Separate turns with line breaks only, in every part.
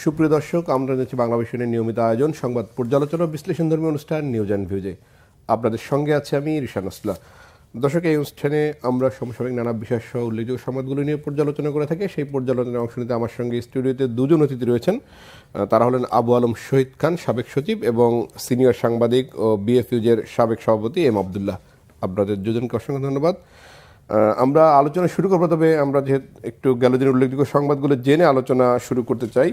সুপ্রিয় দর্শক, আমরা যাচ্ছি বাংলা ভিশনের নিয়মিত আয়োজন সংবাদ পর্যালোচনা বিশ্লেষণধর্মী অনুষ্ঠান নিউজ অ্যান্ড ভিউজে। আপনাদের সঙ্গে আছে আমি রিশান আসলা। দর্শক, এই অনুষ্ঠানে আমরা সমসাময়িক নানা বিষয় সহ উল্লেখযোগ্য সংবাদগুলো নিয়ে পর্যালোচনা করে থাকি। সেই পর্যালোচনায় অংশ নিতে আমার সঙ্গে স্টুডিওতে দুজন অতিথি রয়েছেন। তারা হলেন আবু আলম শহীদ খান, সাবেক সচিব, এবং সিনিয়র সাংবাদিক ও বিএফইউজের সাবেক সভাপতি এম আবদুল্লাহ। আপনাদের দুজনকে অসংখ্য ধন্যবাদ। আমরা আলোচনা শুরু করবো, তবে আমরা যেহেতু একটু গেল দিনের উল্লেখযোগ্য সংবাদগুলো জেনে আলোচনা শুরু করতে চাই।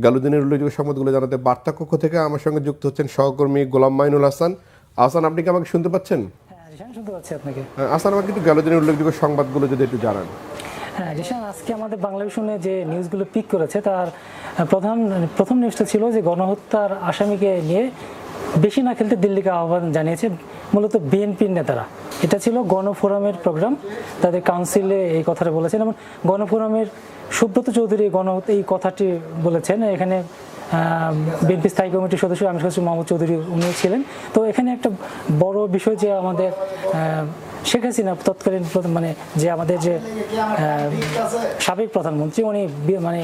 গেল দিনের উল্লেখযোগ্য সংবাদগুলো জানাতে বার্তা কক্ষ থেকে আমার সঙ্গে যুক্ত হচ্ছেন সহকর্মী গোলাম মাইনুল হাসান। আহসান, আপনি কি আমাকে শুনতে পাচ্ছেন?
শুনতে পাচ্ছি আপনাকে।
আহসান, আমাকে একটু গেল দিনের উল্লেখযোগ্য সংবাদগুলো যদি একটু জানান।
হ্যাঁ রিশান, আজকে আমাদের বাংলা ভিশনে যে নিউজগুলো পিক করেছে তার প্রথম নিউজটা ছিল যে গণহত্যার আসামিকে নিয়ে বেশি না খেলতে দিল্লিকে আহ্বান জানিয়েছে মূলত বিএনপির নেতারা। এটা ছিল গণফোরামের প্রোগ্রাম, তাদের কাউন্সিলে এই কথাটা বলেছেন, এবং গণফোরামের সুব্রত চৌধুরী এই কথাটি বলেছেন। এখানে বিএনপি স্থায়ী কমিটির সদস্য আমি সদস্য মোহাম্মদ চৌধুরী উনিও ছিলেন। তো এখানে একটা বড় বিষয় যে আমাদের শেখ হাসিনা তৎকালীন যে আমাদের যে সাবেক প্রধানমন্ত্রী, উনি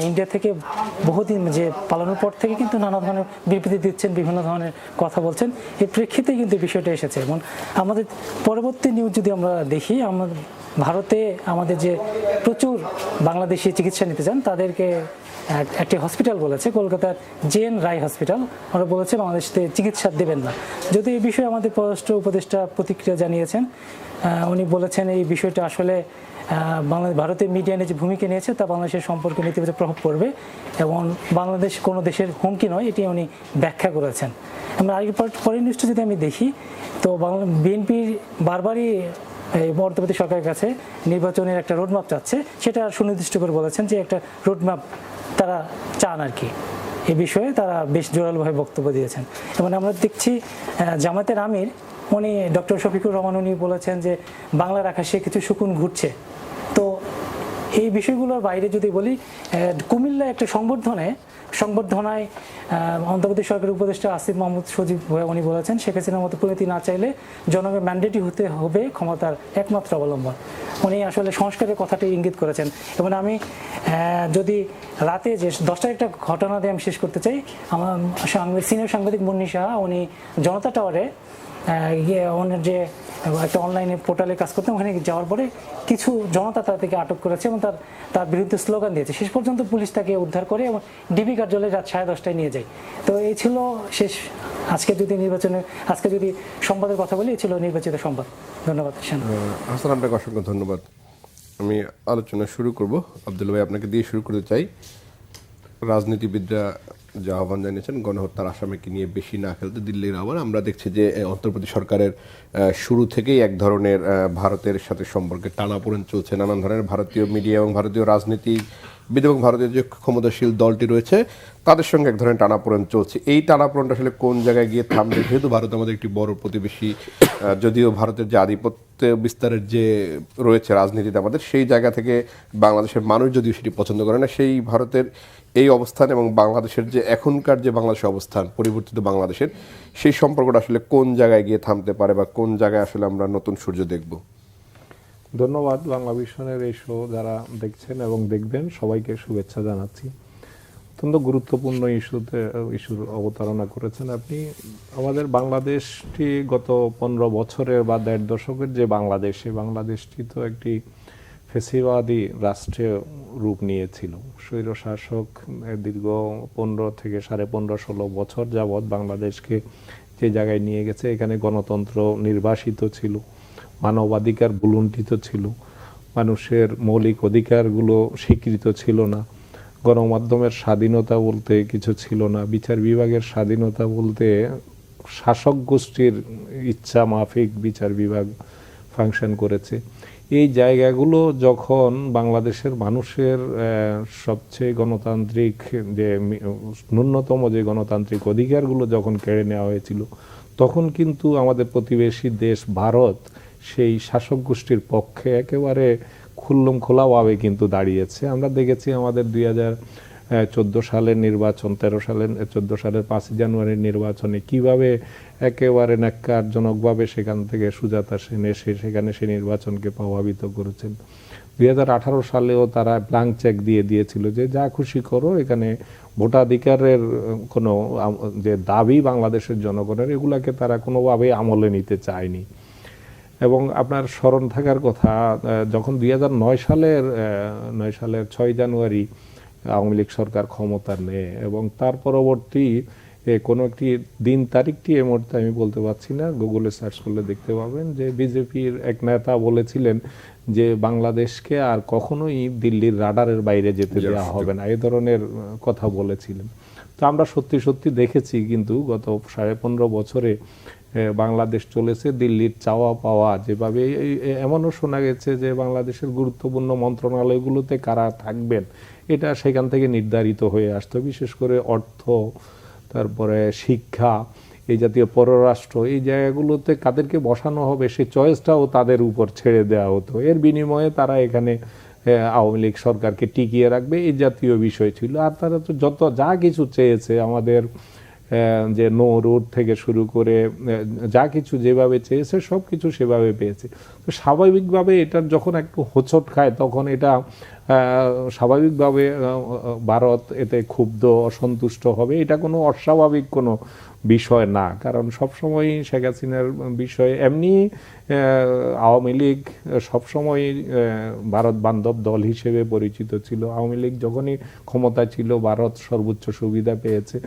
ইন্ডিয়া থেকে বহুদিন যে পালানোর পর থেকে কিন্তু নানা ধরনের বিবৃতি দিচ্ছেন, বিভিন্ন ধরনের কথা বলছেন। এই প্রেক্ষিতে কিন্তু বিষয়টা এসেছে। এবং আমাদের পরবর্তী নিউজ যদি আমরা দেখি, আমাদের ভারতে আমাদের যে প্রচুর বাংলাদেশি চিকিৎসা নিতে চান তাদেরকে একটি হসপিটাল বলেছে, কলকাতার জেএন রায় হসপিটাল, ওরা বলেছে বাংলাদেশে চিকিৎসা দেবেন না। যদি এই বিষয়ে আমাদের পররাষ্ট্র উপদেষ্টা প্রতিক্রিয়া জানিয়েছেন। উনি বলেছেন এই বিষয়টা আসলে ভারতের মিডিয়া যে ভূমিকা নিয়েছে তা বাংলাদেশের সম্পর্কে নেতিবাচক প্রভাব পড়বে এবং বাংলাদেশ কোনো দেশের হুমকি নয়, এটি উনি ব্যাখ্যা করেছেন। আমরা আগের পরের নিউজটা যদি আমি দেখি, তো বিএনপি বারবারই এই বর্তমান সরকারের কাছে নির্বাচনের একটা রোডম্যাপ চাচ্ছে, সেটা সুনির্দিষ্ট করে বলেছেন যে একটা রোডম্যাপ তারা চান আর কি। এই বিষয়ে তারা বেশ জোরালোভাবে বক্তব্য দিয়েছেন। এবং আমরা দেখছি জামায়াতের আমির উনি ডক্টর শফিকুর রহমান উনি বলেছেন যে বাংলার আকাশে কিছু শকুন ঘুরছে। তো এই বিষয়গুলোর বাইরে যদি বলি, কুমিল্লায় একটা সংবর্ধনায় অন্তর্বর্তী সরকারের উপদেষ্টা আসিফ মাহমুদ সজীব উনি বলেছেন শেখ হাসিনার মতো পরিণতি না চাইলে জনগণের ম্যান্ডেটই হতে হবে ক্ষমতার একমাত্র অবলম্বন। উনি আসলে সংস্কারের কথাটি ইঙ্গিত করেছেন। এবং আমি যদি রাতে যে 10টার একটা ঘটনা দিয়ে আমি শেষ করতে চাই, আমার সিনিয়র সাংবাদিক মুন্নি শাহ উনি জনতা টাওয়ারে ওনার যে একটা অনলাইনে পোর্টালে কাজ করতেন, ওখানে যাওয়ার পরে কিছু জনতা তাদেরকে আটক করেছে এবং তার বিরুদ্ধে স্লোগান দিয়েছে। শেষ পর্যন্ত পুলিশ তাকে উদ্ধার করে এবং ডিবি কার্যালয়ে রাত 10:30টায় নিয়ে যায়। তো এই ছিল শেষ। আজকে যদি সংবাদের কথা বলি, এই ছিল নির্বাচিত সংবাদ। ধন্যবাদ
হাসান, আপনাকে অসংখ্য ধন্যবাদ। আমি আলোচনা শুরু করব। আব্দুল ভাই, আপনাকে দিয়ে শুরু করতে চাই। রাজনীতিবিদরা যে আহ্বান জানিয়েছেন গণহত্যার আসামিকে নিয়ে বেশি না খেলতে দিল্লির আহ্বান, আমরা দেখছি যে অন্তর্বর্তী সরকারের শুরু থেকেই এক ধরনের ভারতের সাথে সম্পর্কে টানাপোড়েন চলছে। নানান ধরনের ভারতীয় মিডিয়া এবং ভারতীয় রাজনীতিবিদ এবং ভারতীয় যে ক্ষমতাশীল দলটি রয়েছে তাদের সঙ্গে এক ধরনের টানাপোড়েন চলছে। এই টানাপোড়েনটা আসলে কোন জায়গায় গিয়ে থামবে? যেহেতু ভারত আমাদের একটি বড় প্রতিবেশী, যদিও ভারতের যে আধিপত্য বিস্তারের যে রয়েছে রাজনীতিতে আমাদের, সেই জায়গা থেকে বাংলাদেশের মানুষ যদিও সেটি পছন্দ করে না, সেই ভারতের এই অবস্থান এবং বাংলাদেশের যে এখনকার যে বাংলাদেশের অবস্থান, পরিবর্তিত বাংলাদেশের, সেই সম্পর্কটা আসলে কোন জায়গায় গিয়ে থামতে পারে বা কোন জায়গায় আসলে আমরা নতুন সূর্য দেখব?
ধন্যবাদ। বাংলা ভিশনের এই শো যারা দেখছেন এবং দেখবেন সবাইকে শুভেচ্ছা জানাচ্ছি। অত্যন্ত গুরুত্বপূর্ণ ইস্যুর অবতারণা করেছেন আপনি। আমাদের বাংলাদেশটি গত 15 বছরের বা 1.5 দশকের যে বাংলাদেশ, সেই বাংলাদেশটি তো একটি ফ্যাসিবাদী রাষ্ট্রে রূপ নিয়েছিল। স্বৈরশাসক দীর্ঘ 15 থেকে 15.5-16 বছর যাবৎ বাংলাদেশকে যে জায়গায় নিয়ে গেছে, এখানে গণতন্ত্র নির্বাসিত ছিল, মানবাধিকার ভুলুণ্ঠিত ছিল, মানুষের মৌলিক অধিকারগুলো স্বীকৃত ছিল না, গণমাধ্যমের স্বাধীনতা বলতে কিছু ছিল না, বিচার বিভাগের স্বাধীনতা বলতে শাসক গোষ্ঠীর ইচ্ছা মাফিক বিচার বিভাগ ফাংশন করেছে। এই জায়গাগুলো যখন বাংলাদেশের মানুষের সবচেয়ে গণতান্ত্রিক যে ন্যূনতম যে গণতান্ত্রিক অধিকারগুলো যখন কেড়ে নেওয়া হয়েছিল, তখন কিন্তু আমাদের প্রতিবেশী দেশ ভারত সেই শাসক গোষ্ঠীর পক্ষে একেবারে খুল্লম খোলাভাবে কিন্তু দাঁড়িয়েছে। আমরা দেখেছি আমাদের 2014 সালের নির্বাচন, 14 সালের 5 জানুয়ারির নির্বাচনে কিভাবে একেবারে ন্যাক্কারজনকভাবে সেখান থেকে সুজাতা সেন এসে সেখানে সে নির্বাচনকে প্রভাবিত করেছেন। 2018 সালেও তারা ব্ল্যাঙ্ক চেক দিয়ে দিয়েছিল যে যা খুশি করো, এখানে ভোটাধিকারের কোনো যে দাবি বাংলাদেশের জনগণের, এগুলাকে তারা কোনোভাবেই আমলে নিতে চায়নি। এবং আপনার স্মরণ থাকার কথা, যখন 2009 সালের 6 জানুয়ারি আওয়ামী লীগ সরকার ক্ষমতা নেয়, এবং তার পরবর্তী কোনো একটি দিন তারিখটি এই মুহূর্তে আমি বলতে পারছি না, গুগলে সার্চ করলে দেখতে পাবেন যে বিজেপির এক নেতা বলেছিলেন যে বাংলাদেশকে আর কখনোই দিল্লির রাডারের বাইরে যেতে দেওয়া হবে না, এই ধরনের কথা বলেছিলেন। তো আমরা সত্যি সত্যি দেখেছি, কিন্তু গত 15.5 বছরে বাংলাদেশ চলেছে দিল্লির চাওয়া পাওয়া যেভাবে। এমনও শোনা গেছে যে বাংলাদেশের গুরুত্বপূর্ণ মন্ত্রণালয়গুলোতে কারা থাকবেন এটা সেখান থেকে নির্ধারিত হয়ে আসতো, বিশেষ করে অর্থ, তারপরে শিক্ষা, এই জাতীয় পররাষ্ট্র, এই জায়গাগুলোতে কাদেরকে বসানো হবে সেই চয়েসটাও তাদের উপর ছেড়ে দেওয়া হতো। এর বিনিময়ে তারা এখানে আওয়ামী লীগ সরকারকে টিকিয়ে রাখবে, এই জাতীয় বিষয় ছিল। আর তারা তো যা কিছু চেয়েছে, আমাদের যে নো রোড থেকে শুরু করে যা কিছু যেভাবে চেয়েছে সব কিছু সেভাবে পেয়েছে। তো স্বাভাবিকভাবে এটার যখন একটু হোঁচট খায়, তখন এটা স্বাভাবিকভাবে ভারত এতে ক্ষুব্ধ, অসন্তুষ্ট হবে। এটা কোনো অস্বাভাবিক কোনো বিষয় না, কারণ সবসময় শেখ হাসিনার বিষয়ে এমনি আওয়ামী লীগ সবসময় ভারত বান্ধব দল হিসেবে পরিচিত ছিল। আওয়ামী লীগ যখনই ক্ষমতা ছিল ভারত সর্বোচ্চ সুবিধা পেয়েছে।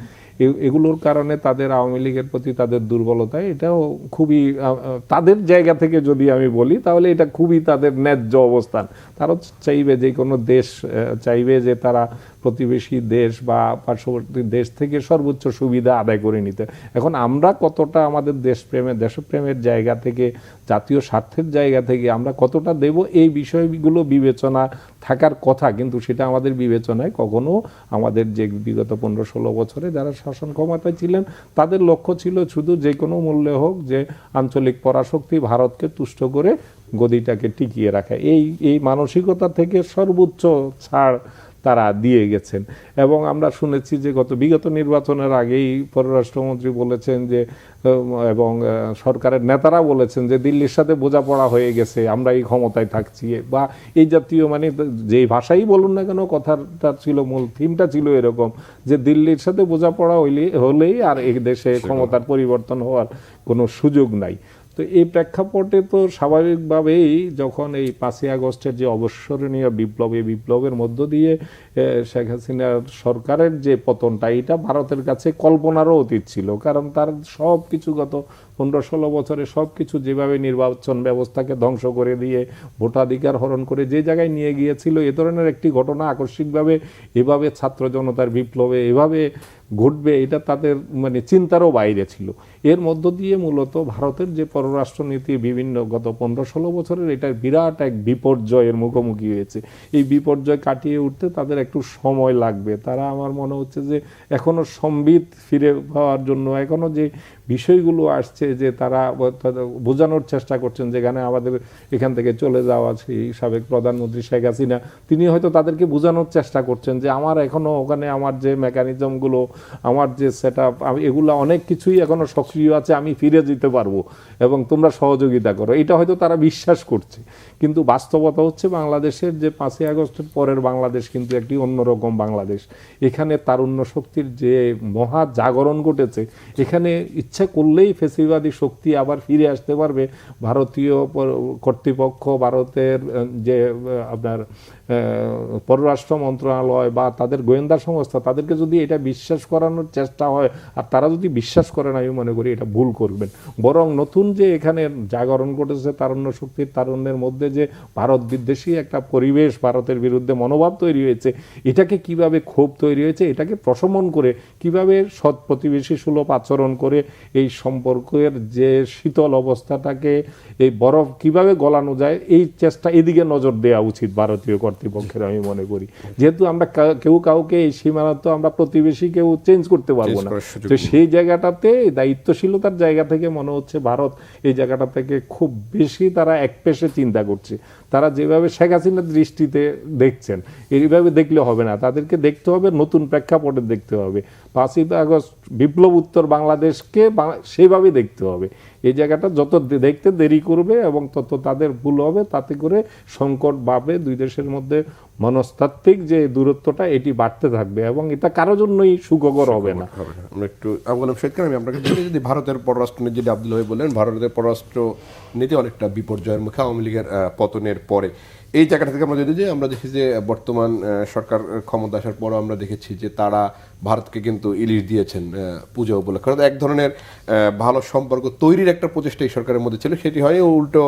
এগুলোর কারণে তাদের আওয়ামী লীগের প্রতি তাদের দুর্বলতা, এটাও খুবই তাদের জায়গা থেকে যদি আমি বলি তাহলে এটা খুবই তাদের ন্যায্য অবস্থান। তারা চাইবে, যে কোনো দেশ চাইবে যে তারা প্রতিবেশী দেশ বা পার্শ্ববর্তী দেশ থেকে সর্বোচ্চ সুবিধা আদায় করে নিতে। এখন আমরা কতটা আমাদের দেশপ্রেমের জায়গা থেকে, জাতীয় স্বার্থের জায়গা থেকে আমরা কতটা দেব, এই বিষয়গুলো বিবেচনা থাকার কথা, কিন্তু সেটা আমাদের বিবেচনায় কখনো আমাদের যে বিগত 15-16 বছরে যারা শাসন ক্ষমতায় ছিলেন তাদের লক্ষ্য ছিল শুধু যে কোনো মূল্যে হোক যে আঞ্চলিক পরাশক্তি ভারতকে তুষ্ট করে গদিটাকে টিকিয়ে রাখা। এই মানসিকতা থেকে সর্বোচ্চ ছাড় তারা দিয়ে গেছেন। এবং আমরা শুনেছি যে বিগত নির্বাচনের আগেই পররাষ্ট্রমন্ত্রী বলেছেন যে, এবং সরকারের নেতারা বলেছেন যে দিল্লির সাথে বোঝাপড়া হয়ে গেছে, আমরা এই ক্ষমতায় থাকছি, বা এই জাতীয়, মানে যেই ভাষাই বলুন না কেন, কথাটা ছিল, মূল থিমটা ছিল এরকম যে দিল্লির সাথে বোঝাপড়া হলেই আর এই দেশে ক্ষমতার পরিবর্তন হওয়ার কোনো সুযোগ নাই। তো এই প্রেক্ষাপটে তো স্বাভাবিকভাবেই যখন এই 5ই আগস্টের যে অবসরণীয় বিপ্লবের মধ্য দিয়ে শেখ হাসিনার সরকারের যে পতনটা, এটা ভারতের কাছে কল্পনারও অতীত ছিল। কারণ তার সব কিছু গত 15-16 বছরে সব কিছু যেভাবে নির্বাচন ব্যবস্থাকে ধ্বংস করে দিয়ে ভোটাধিকার হরণ করে যে জায়গায় নিয়ে গিয়েছিল, এ ধরনের একটি ঘটনা আকস্মিকভাবে এভাবে ছাত্র জনতার বিপ্লবে এভাবে ঘটবে, এটা তাদের মানে চিন্তারও বাইরে ছিল। এর মধ্য দিয়ে মূলত ভারতের যে পররাষ্ট্রনীতি বিভিন্ন গত 15-16 বছরের, এটা বিরাট এক বিপর্যয়ের মুখোমুখি হয়েছে। এই বিপর্যয় কাটিয়ে উঠতে তাদের একটু সময় লাগবে। তারা, আমার মনে হচ্ছে যে এখনো সম্বিত ফিরে পাওয়ার জন্য এখনো যে বিষয়গুলো আসছে, যে তারা বোঝানোর চেষ্টা করছেন, যেখানে আমাদের এখান থেকে চলে যাওয়া সেই সাবেক প্রধানমন্ত্রী শেখ হাসিনা, তিনি হয়তো তাদেরকে বোঝানোর চেষ্টা করছেন যে আমার এখনো ওখানে আমার যে মেকানিজমগুলো, আমার যে সেট আপ, এগুলো অনেক কিছুই এখনো সক্রিয় আছে, আমি ফিরে যেতে পারবো এবং তোমরা সহযোগিতা করো। এটা হয়তো তারা বিশ্বাস করছে, কিন্তু বাস্তবতা হচ্ছে বাংলাদেশের যে 5ই আগস্টের পরের বাংলাদেশ কিন্তু একটি অন্যরকম বাংলাদেশ। এখানে তারুণ্য শক্তির যে মহা জাগরণ ঘটেছে, এখানে ইচ্ছা করলেই ফেসিবাদী শক্তি আবার ফিরে আসতে পারবে। ভারতীয় কর্তৃপক্ষ, ভারতের যে আপনার পররাষ্ট্র মন্ত্রণালয় বা তাদের গোয়েন্দা সংস্থা, তাদেরকে যদি এটা বিশ্বাস করানোর চেষ্টা হয়, আর তারা যদি বিশ্বাস করেন, আমি মনে করি এটা ভুল করবেন। বরং নতুন যে এখানে জাগরণ ঘটেছে তারুণ্য শক্তির, তারুণ্যের মধ্যে যে ভারত বিদ্বেষী একটা পরিবেশ, ভারতের বিরুদ্ধে মনোভাব তৈরি হয়েছে, এটাকে কিভাবে ক্ষোভ তৈরি হয়েছে, এটাকে প্রশমন করে কিভাবে সৎ প্রতিবেশী সুলভ আচরণ করে এই সম্পর্কের যে শীতল অবস্থাটাকে, এই বরফ কিভাবে গলানো যায়, এই চেষ্টা, এদিকে নজর দেওয়া উচিত ভারতীয় কর্তৃপক্ষের, আমি মনে করি। যেহেতু আমরা কেউ কাউকে এই সীমানা তো আমরা প্রতিবেশী কেউ চেঞ্জ করতে পারবো না, তো সেই জায়গাটাতে দায়িত্বশীলতার জায়গা থেকে মনে হচ্ছে ভারত এই জায়গাটা থেকে খুব বেশি তারা একপেশে চিন্তা করছে। তারা যেভাবে শেখ হাসিনার দৃষ্টিতে দেখছেন, এইভাবে দেখলে হবে না, তাদেরকে দেখতে হবে নতুন প্রেক্ষাপটে দেখতে হবে। 5ই আগস্ট বিপ্লব উত্তর বাংলাদেশকে সেইভাবে দেখতে হবে। এই জায়গাটা যত দেখতে দেরি করবে এবং তত তাদের ভুল হবে, তাতে করে সংকট বাড়বে, দুই দেশের মধ্যে মনস্তাত্ত্বিক যে দূরত্বটা এটি বাড়তে থাকবে এবং এটা কারোর জন্যই সুখকর হবে না।
আমরা একটু আবুল শহীদ খান, আমি আপনাকে যদি ভারতের পররাষ্ট্র নীতি, যেটা আব্দুল ভাই বললেন, ভারতের পররাষ্ট্র নীতি অনেকটা বিপর্যয়ের মুখে আওয়ামী লীগের পতনের পরে। এই জায়গাটা থেকে আমরা যদি আমরা দেখি যে বর্তমান সরকার ক্ষমতা আসার পরও আমরা দেখেছি যে তারা ভারতকে কিন্তু ইলিশ দিয়েছেন পূজা উপলক্ষে, অর্থাৎ এক ধরনের ভালো সম্পর্ক তৈরির একটা প্রচেষ্টা এই সরকারের মধ্যে ছিল, সেটি হয় উল্টো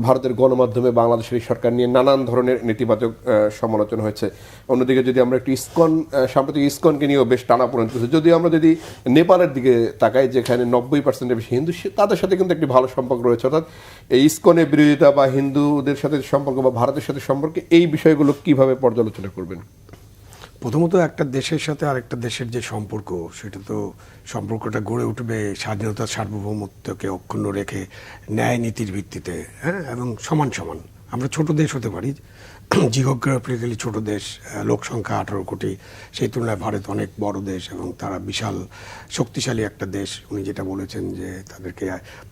ভারতের গণমাধ্যমে বাংলাদেশের এই সরকার নিয়ে নানান ধরনের নেতিবাচক সমালোচনা হয়েছে। অন্যদিকে যদি আমরা একটু ইসকন, সাম্প্রতিক ইসকনকে নিয়েও বেশ টানাপোড়েন চলছে। যদি আমরা যদি নেপালের দিকে তাকাই, যেখানে 90% বেশি হিন্দু, তাদের সাথে কিন্তু একটি ভালো সম্পর্ক রয়েছে। অর্থাৎ এই ইসকনের বিরোধিতা বা হিন্দুদের সাথে সম্পর্ক বা ভারতের সাথে সম্পর্কে এই বিষয়গুলো কিভাবে পর্যালোচনা করবেন?
প্রথমত একটা দেশের সাথে আরেকটা দেশের যে সম্পর্ক, সেটা তো সম্পর্কটা গড়ে উঠবে স্বাধীনতার সার্বভৌমত্বকে অক্ষুণ্ণ রেখে ন্যায় নীতির ভিত্তিতে, হ্যাঁ, এবং সমান সমান। আমরা ছোট দেশ হতে পারি, জিওগ্রাফিক্যালি ছোট দেশ, লোক সংখ্যা 18 কোটি, সেই তুলনায় ভারত অনেক বড় দেশ এবং তারা বিশাল শক্তিশালী একটা দেশ। উনি যেটা বলেছেন যে তাদেরকে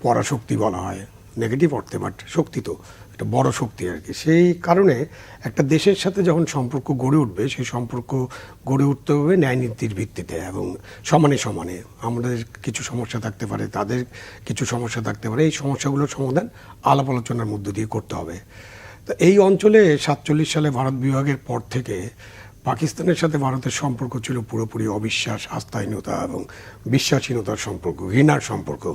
পরাশক্তি বলা হয় নেগেটিভ অর্থে, বাট শক্তি তো একটা বড় শক্তি আর কি। সেই কারণে একটা দেশের সাথে যখন সম্পর্ক গড়ে উঠবে, সেই সম্পর্ক গড়ে উঠতে হবে ন্যায় নীতির ভিত্তিতে এবং সমানে সমানে। আমাদের কিছু সমস্যা থাকতে পারে, তাদের কিছু সমস্যা থাকতে পারে, এই সমস্যাগুলোর সমাধান আলাপ আলোচনার মধ্য দিয়ে করতে হবে। তো এই অঞ্চলে 47 সালে ভারত বিভাগের পর থেকে পাকিস্তানের সাথে ভারতের সম্পর্ক ছিল পুরোপুরি অবিশ্বাস, আস্থাহীনতা এবং বিশ্বাসহীনতার সম্পর্ক, ঘৃণার সম্পর্ক।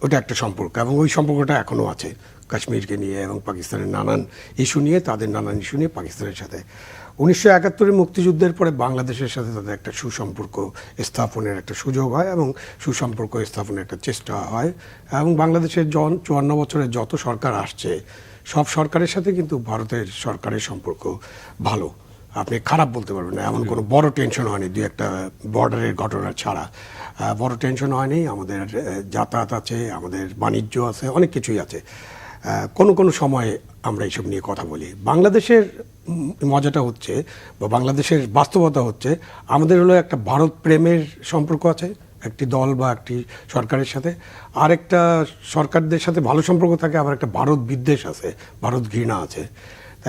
ওটা একটা সম্পর্ক এবং ওই সম্পর্কটা এখনও আছে কাশ্মীরকে নিয়ে এবং পাকিস্তানের নানান ইস্যু নিয়ে, তাদের নানান ইস্যু নিয়ে পাকিস্তানের সাথে। 1971 মুক্তিযুদ্ধের পরে বাংলাদেশের সাথে তাদের একটা সুসম্পর্ক স্থাপনের একটা সুযোগ হয় এবং সুসম্পর্ক স্থাপনের একটা চেষ্টা হয়। এবং বাংলাদেশের 54 বছরে যত সরকার আসছে, সব সরকারের সাথে কিন্তু ভারতের সরকারের সম্পর্ক ভালো, আপনি খারাপ বলতে পারবেন না। এমন কোনো বড় টেনশন হয়নি, দুই একটা বর্ডারের ঘটনা ছাড়া বড় টেনশন হয়নি। আমাদের যাতায়াত আছে, আমাদের বাণিজ্য আছে, অনেক কিছুই আছে। কোনো সময় আমরা এইসব নিয়ে কথা বলি। বাংলাদেশের মজাটা হচ্ছে বা বাংলাদেশের বাস্তবতা হচ্ছে, আমাদের হলো একটা ভারত প্রেমের সম্পর্ক আছে একটি দল বা একটি সরকারের সাথে, আর একটা সরকারদের সাথে ভালো সম্পর্ক থাকে, আবার একটা ভারত বিদ্বেষ আছে, ভারত ঘৃণা আছে।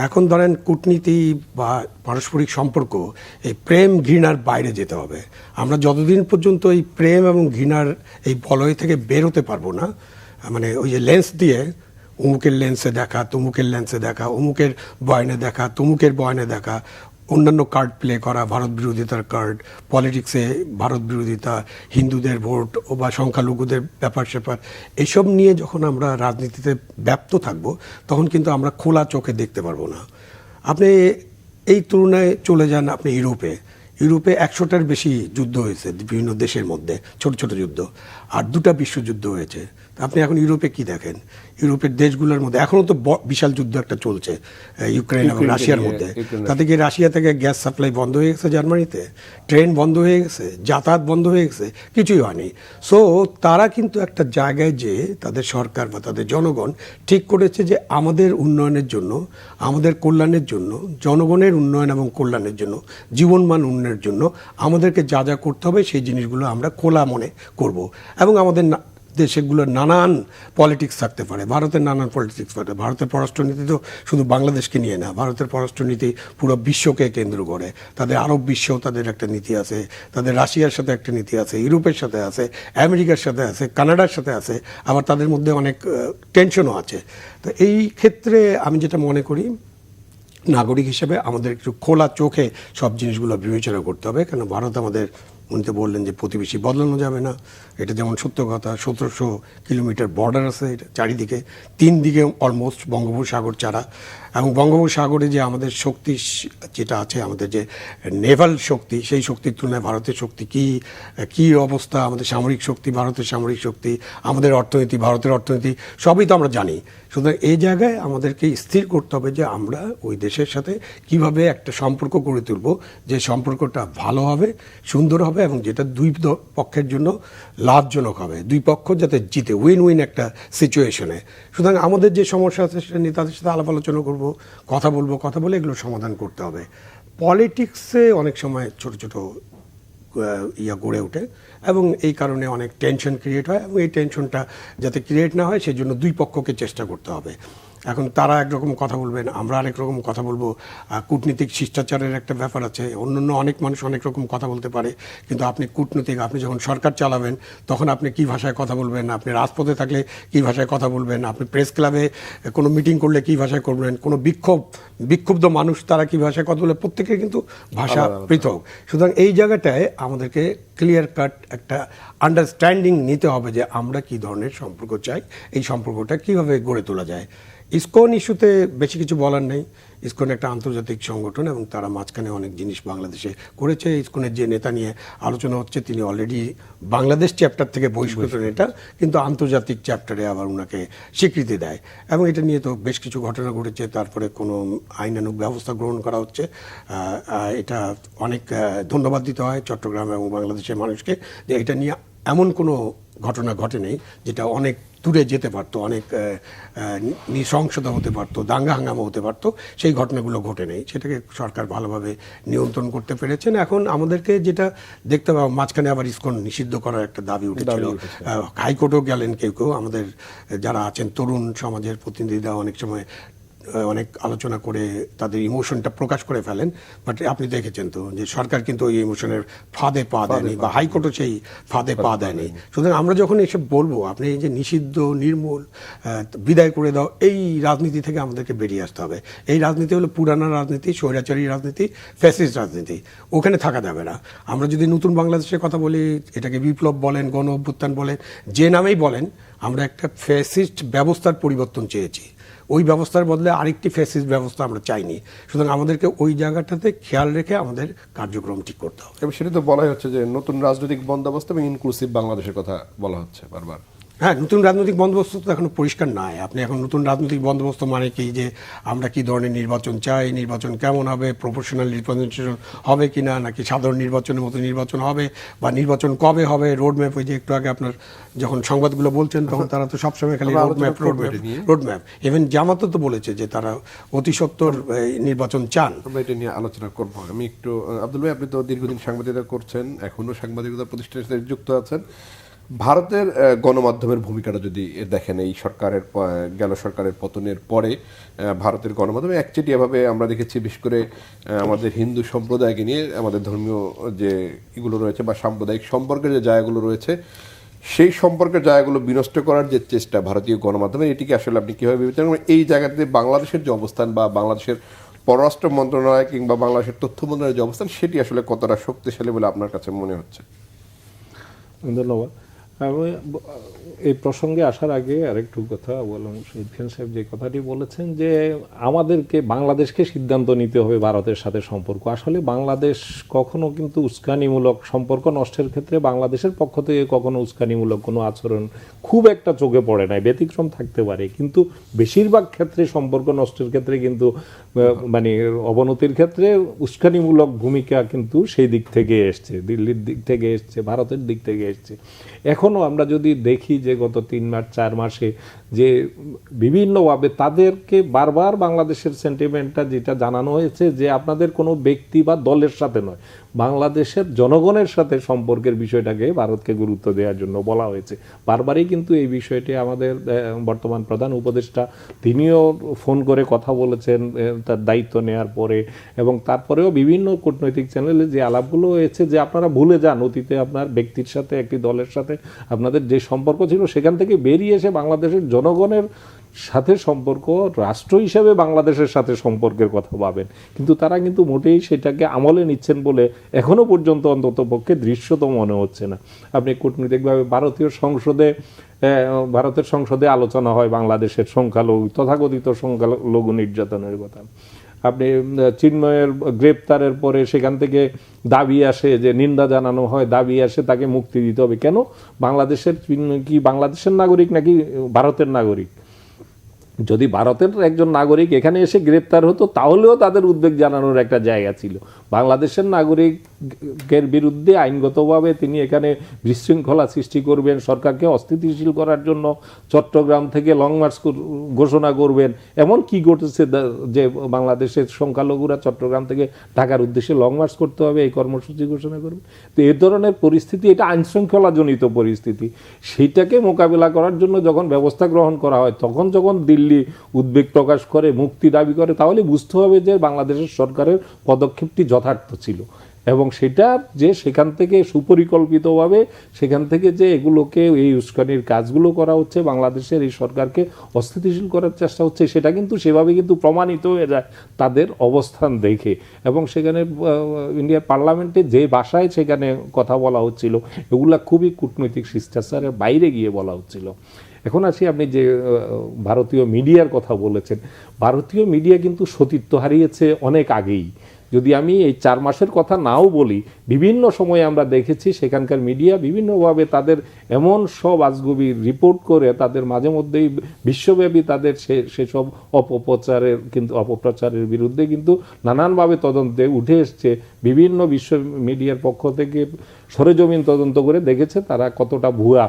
এখন ধরেন কূটনীতি বা পারস্পরিক সম্পর্ক এই প্রেম ঘৃণার বাইরে যেতে হবে। আমরা যতদিন পর্যন্ত এই প্রেম এবং ঘৃণার এই বলয় থেকে বের হতে পারবো না, মানে ওই যে লেন্স দিয়ে অমুকের লেন্সে দেখা, তমুকের লেন্সে দেখা, অমুকের বয়নে দেখা, তমুকের বয়নে দেখা, অন্যান্য কার্ড প্লে করা, ভারত বিরোধিতার কার্ড, পলিটিক্সে ভারত বিরোধিতা, হিন্দুদের ভোট ও বা সংখ্যালঘুদের ব্যাপার স্যাপার, এইসব নিয়ে যখন আমরা রাজনীতিতে ব্যপ্ত থাকবো, তখন কিন্তু আমরা খোলা চোখে দেখতে পারবো না। আপনি এই তুলনায় চলে যান আপনি ইউরোপে 100টার বেশি যুদ্ধ হয়েছে বিভিন্ন দেশের মধ্যে, ছোট ছোট যুদ্ধ, আর 2টা বিশ্বযুদ্ধ হয়েছে। আপনি এখন ইউরোপে কি দেখেন? ইউরোপের দেশগুলোর মধ্যে এখনও তো বিশাল যুদ্ধ একটা চলছে ইউক্রেন এবং রাশিয়ার মধ্যে। তাতে কি রাশিয়া থেকে গ্যাস সাপ্লাই বন্ধ হয়ে গেছে? জার্মানিতে ট্রেন বন্ধ হয়ে গেছে, যাতায়াত বন্ধ হয়ে গেছে, কিছুই হয়নি। সো তারা কিন্তু একটা জায়গায় যে তাদের সরকার বা তাদের জনগণ ঠিক করেছে যে আমাদের উন্নয়নের জন্য, আমাদের কল্যাণের জন্য, জনগণের উন্নয়ন এবং কল্যাণের জন্য, জীবনমান উন্নয়নের জন্য আমাদেরকে যা যা করতে হবে সেই জিনিসগুলো আমরা খোলা মনে করব। এবং আমাদের দেশগুলোর নানান পলিটিক্স থাকতে পারে, ভারতের নানান পলিটিক্স থাকে। ভারতের পররাষ্ট্রনীতি তো শুধু বাংলাদেশকে নিয়ে না, ভারতের পররাষ্ট্রনীতি পুরো বিশ্বকে কেন্দ্র করে। তাদের আরব বিশ্বেও তাদের একটা নীতি আছে, তাদের রাশিয়ার সাথে একটা নীতি আছে, ইউরোপের সাথে আছে, আমেরিকার সাথে আছে, কানাডার সাথে আছে, আবার তাদের মধ্যে অনেক টেনশনও আছে। তো এই ক্ষেত্রে আমি যেটা মনে করি, নাগরিক হিসেবে আমাদের একটু খোলা চোখে সব জিনিসগুলো বিবেচনা করতে হবে। কেন ভারত আমাদের, উনি তো বললেন যে প্রতিবেশী বদলানো যাবে না, এটা যেমন সত্য কথা। 1700 কিলোমিটার বর্ডার আছে এটা চারিদিকে, 3 দিকে অলমোস্ট বঙ্গোপসাগর ছাড়া। এবং বঙ্গোপসাগরে যে আমাদের শক্তি যেটা আছে, আমাদের যে নেভাল শক্তি, সেই শক্তির তুলনায় ভারতের শক্তি কী অবস্থা, আমাদের সামরিক শক্তি, ভারতের সামরিক শক্তি, আমাদের অর্থনীতি, ভারতের অর্থনীতি, সবই তো আমরা জানি। সুতরাং এই জায়গায় আমাদেরকে স্থির করতে হবে যে আমরা ওই দেশের সাথে কিভাবে একটা সম্পর্ক গড়ে তুলব, যে সম্পর্কটা ভালো হবে, সুন্দর হবে এবং যেটা দুই পক্ষের জন্য লাভজনক হবে, দুই পক্ষ যাতে জিতে, উইন উইন একটা সিচুয়েশনে। সুতরাং আমাদের যে সমস্যা আছে সেটা নিয়ে তাদের সাথে আলাপ আলোচনা করব, কথা বলে এগুলো সমাধান করতে হবে। পলিটিক্সে অনেক সময় ছোট ছোট গড়ে ওঠে এবং এই কারণে অনেক টেনশন ক্রিয়েট হয় এবং এই টেনশনটা যাতে ক্রিয়েট না হয় সেই জন্য দুই পক্ষকে চেষ্টা করতে হবে। এখন তারা একরকম কথা বলবেন, আমরা আরেক রকম কথা বলবো। কূটনীতিক শিষ্টাচারের একটা ব্যাপার আছে, অন্যান্য অনেক মানুষ অনেক রকম কথা বলতে পারে, কিন্তু আপনি কূটনীতিক, আপনি যখন সরকার চালাবেন তখন আপনি কী ভাষায় কথা বলবেন, আপনি রাজপথে থাকলে কী ভাষায় কথা বলবেন, আপনি প্রেস ক্লাবে কোনো মিটিং করলে কী ভাষায় করবেন, কোনো বিক্ষুব্ধ মানুষ তারা কী ভাষায় কথা বলে, প্রত্যেকের কিন্তু ভাষা পৃথক। সুতরাং এই জায়গাটায় আমাদেরকে ক্লিয়ার কাট একটা আন্ডারস্ট্যান্ডিং নিতে হবে যে আমরা কী ধরনের সম্পর্ক চাই, এই সম্পর্কটা কীভাবে গড়ে তোলা যায়। ইসকন ইস্যুতে বেশি কিছু বলার নেই। ইসকন একটা আন্তর্জাতিক সংগঠন এবং তারা মাঝখানে অনেক জিনিস বাংলাদেশে করেছে। ইসকনের যে নেতা নিয়ে আলোচনা হচ্ছে তিনি অলরেডি বাংলাদেশ চ্যাপ্টার থেকে বহিষ্কৃত নেতা, কিন্তু আন্তর্জাতিক চ্যাপ্টারে আবার ওনাকে স্বীকৃতি দেয় এবং এটা নিয়ে তো বেশ কিছু ঘটনা ঘটেছে। তারপরে কোনো আইনানুগ ব্যবস্থা গ্রহণ করা হচ্ছে। এটা অনেক ধন্যবাদ দিতে হয় চট্টগ্রাম এবং বাংলাদেশের মানুষকে যে এটা নিয়ে এমন কোনো ঘটনা ঘটে নেই যেটা অনেক দূরে যেতে পারতো, অনেক নৃশংসতা হতে পারতো, দাঙ্গা হাঙ্গামা হতে পারতো, সেই ঘটনাগুলো ঘটে নেই। সেটাকে সরকার ভালোভাবে নিয়ন্ত্রণ করতে পেরেছেন। এখন আমাদেরকে যেটা দেখতে পাবো, মাঝখানে আবার ইসকন নিষিদ্ধ করার একটা দাবি উঠেছিল, হাইকোর্টও গেলেন কেউ কেউ। আমাদের যারা আছেন তরুণ সমাজের প্রতিনিধিরা অনেক সময় অনেক আলোচনা করে তাদের ইমোশনটা প্রকাশ করে ফেলেন, বাট আপনি দেখেছেন তো যে সরকার কিন্তু ওই ইমোশনের ফাঁদে পা দেয়নি বা হাইকোর্টও সেই ফাঁদে পা দেয়নি। সুতরাং আমরা যখন এসব বলবো, আপনি এই যে নিষিদ্ধ, নির্মূল, বিদায় করে দাও, এই রাজনীতি থেকে আমাদেরকে বেরিয়ে আসতে হবে। এই রাজনীতি হলো পুরানা রাজনীতি, স্বৈরাচারী রাজনীতি, ফ্যাসিস্ট রাজনীতি, ওখানে থাকা যাবে না। আমরা যদি নতুন বাংলাদেশের কথা বলি, এটাকে বিপ্লব বলেন, গণ অভ্যুত্থান বলেন, যে নামেই বলেন, আমরা একটা ফ্যাসিস্ট ব্যবস্থার পরিবর্তন চেয়েছি। ওই ব্যবস্থার বদলে আরেকটি ফ্যাসিস্ট ব্যবস্থা আমরা চাইনি। সুতরাং আমাদেরকে ওই জায়গাটাতে খেয়াল রেখে আমাদের কার্যক্রম ঠিক করতে হবে।
এবং সেটা তো বলাই হচ্ছে যে নতুন রাজনৈতিক বন্দোবস্ত এবং ইনক্লুসিভ বাংলাদেশের কথা বলা হচ্ছে বারবার।
হ্যাঁ, নতুন রাজনৈতিক বন্দোবস্ত তো এখনো পরিষ্কার নাই। আপনি এখন নতুন রাজনৈতিক বন্দোবস্ত মানে কি, যে আমরা কি ধরনের নির্বাচন চাই, নির্বাচন কেমন হবে, প্রপোর্শনাল রিপ্রেজেন্টেশন হবে কিনা, নাকি সাধারণ নির্বাচনের মতো নির্বাচন হবে, বা নির্বাচন কবে হবে, রোডম্যাপ। ওই যে একটু আগে আপনার যখন সংবাদগুলো বলছেন তখন তারা তো সবসময় খালি রোডম্যাপ। ইভেন জামাতও তো বলেছে যে তারা অতি সত্বর নির্বাচন চান।
আমরা এটা নিয়ে আলোচনা করবো। আমি একটু, আব্দুল ভাই, আপনি তো দীর্ঘদিন সাংবাদিকতা করছেন, এখনো সাংবাদিকতা প্রতিষ্ঠানের সাথে যুক্ত আছেন। ভারতের গণমাধ্যমের ভূমিকাটা যদি দেখেন, এই সরকারের পতনের পরে ভারতের গণমাধ্যমে একচেটিয়াভাবে আমরা দেখেছি, বিশেষ করে আমাদের হিন্দু সম্প্রদায়কে নিয়ে আমাদের ধর্মীয় যে এগুলো রয়েছে বা সাম্প্রদায়িক সম্পর্কের যে জায়গাগুলো রয়েছে, সেই সম্পর্কের জায়গাগুলো বিনষ্ট করার যে চেষ্টা ভারতীয় গণমাধ্যমের, এটিকে আসলে আপনি কীভাবে বিবেচনা করেন? এই জায়গাতে বাংলাদেশের যে অবস্থান বা বাংলাদেশের পররাষ্ট্র মন্ত্রণালয় কিংবা বাংলাদেশের তথ্য মন্ত্রণালয়ের যে অবস্থান, সেটি আসলে কতটা শক্তিশালী বলে আপনার কাছে মনে হচ্ছে?
ধন্যবাদ। আমি এই প্রসঙ্গে আসার আগে আরেকটু কথা বললাম। শহীদ খান সাহেব যে কথাটি বলেছেন যে আমাদেরকে, বাংলাদেশকে সিদ্ধান্ত নিতে হবে ভারতের সাথে সম্পর্ক। আসলে বাংলাদেশ কখনো কিন্তু উস্কানিমূলক সম্পর্ক নষ্টের ক্ষেত্রে বাংলাদেশের পক্ষ থেকে কখনো উস্কানিমূলক কোনো আচরণ খুব একটা চোখে পড়ে নাই। ব্যতিক্রম থাকতে পারে, কিন্তু বেশিরভাগ ক্ষেত্রে সম্পর্ক নষ্টের ক্ষেত্রে কিন্তু মানে অবনতির ক্ষেত্রে উস্কানিমূলক ভূমিকা কিন্তু সেই দিক থেকে এসছে, দিল্লির দিক থেকে এসছে, ভারতের দিক থেকে এসছে। এখনও আমরা যদি দেখি যে গত 3-4 মাসে যে বিভিন্নভাবে তাদেরকে বারবার বাংলাদেশের সেন্টিমেন্টটা যেটা জানানো হয়েছে যে আপনাদের কোনো ব্যক্তি বা দলের সাথে নয়, বাংলাদেশের জনগণের সাথে সম্পর্কের বিষয়টাকে ভারতকে গুরুত্ব দেওয়ার জন্য বলা হয়েছে। বারবারই কিন্তু এই বিষয়টি আমাদের বর্তমান প্রধান উপদেষ্টা তিনিও ফোন করে কথা বলেছেন তার দায়িত্ব নেওয়ার পরে, এবং তারপরেও বিভিন্ন কূটনৈতিক চ্যানেলে যে আলাপগুলো হয়েছে যে আপনারা ভুলে যান অতীতে আপনার ব্যক্তির সাথে, একটি দলের সাথে আপনাদের যে সম্পর্ক ছিল, সেখান থেকে বেরিয়ে এসে বাংলাদেশের জনগণের সাথে সম্পর্ক, রাষ্ট্র হিসেবে বাংলাদেশের সাথে সম্পর্কের কথা ভাবেন। কিন্তু তারা কিন্তু মোটেই সেটাকে আমলে নিচ্ছেন বলে এখনো পর্যন্ত অন্তত পক্ষে দৃশ্যত মনে হচ্ছে না। আপনি কূটনৈতিকভাবে ভারতের সংসদে আলোচনা হয় বাংলাদেশের সংখ্যালঘু, তথাকথিত সংখ্যালঘু নির্যাতনের কথা। আপনি চিন্ময়ের গ্রেপ্তারের পরে সেখান থেকে দাবি আসে, যে নিন্দা জানানো হয়, দাবি আসে তাকে মুক্তি দিতে হবে। কেন? বাংলাদেশের কি বাংলাদেশের নাগরিক নাকি ভারতের নাগরিক? যদি ভারতের একজন নাগরিক এখানে এসে গ্রেপ্তার হতো তাহলেও তাদের উদ্বেগ জানানোর একটা জায়গা ছিল। বাংলাদেশের নাগরিকের বিরুদ্ধে আইনগতভাবে তিনি এখানে বিশৃঙ্খলা সৃষ্টি করবেন, সরকারকে অস্থিতিশীল করার জন্য চট্টগ্রাম থেকে লং মার্চ ঘোষণা করবেন, এমন কি ঘটেছে যে বাংলাদেশের সংখ্যালঘুরা চট্টগ্রাম থেকে ঢাকার উদ্দেশ্যে লং মার্চ করতে হবে, এই কর্মসূচি ঘোষণা করবে? তো এই ধরনের পরিস্থিতি, এটা আইনশৃঙ্খলাজনিত পরিস্থিতি, সেইটাকে মোকাবিলা করার জন্য যখন ব্যবস্থা গ্রহণ করা হয়, তখন যখন দিল্লি উদ্বেগ প্রকাশ করে, মুক্তি দাবি করে, তাহলে বুঝতে হবে যে বাংলাদেশের সরকারের পদক্ষেপটি যথার্থ ছিল এবং সেটা যে সেখান থেকে সুপরিকল্পিতভাবে সেখান থেকে যে এগুলোকে এই উস্কানির কাজগুলো করা হচ্ছে, বাংলাদেশের এই সরকারকে অস্থিতিশীল করার চেষ্টা হচ্ছে, সেটা কিন্তু সেভাবে কিন্তু প্রমাণিত হয়ে যায় তাদের অবস্থান দেখে। এবং সেখানে ইন্ডিয়ার পার্লামেন্টে যে ভাষায় সেখানে কথা বলা হচ্ছিল, এগুলা খুবই কূটনৈতিক শিষ্টাচারের বাইরে গিয়ে বলা হচ্ছিল। এখন আসি, আপনি যে ভারতীয় মিডিয়ার কথা বলেছেন, ভারতীয় মিডিয়া কিন্তু সতীত্ব হারিয়েছে অনেক আগেই। যদি আমি এই 4 মাসের কথা নাও বলি, বিভিন্ন সময়ে আমরা দেখেছি সেখানকার মিডিয়া বিভিন্নভাবে তাদের এমন সব আজগুবি রিপোর্ট করে তাদের মাঝে মধ্যেই বিশ্বব্যাপী তাদের সেসব অপপ্রচারের বিরুদ্ধে কিন্তু নানানভাবে তদন্তে উঠে এসছে। বিভিন্ন বিশ্ব মিডিয়ার পক্ষ থেকে সরেজমিন তদন্ত করে দেখেছে তারা কতটা ভুয়া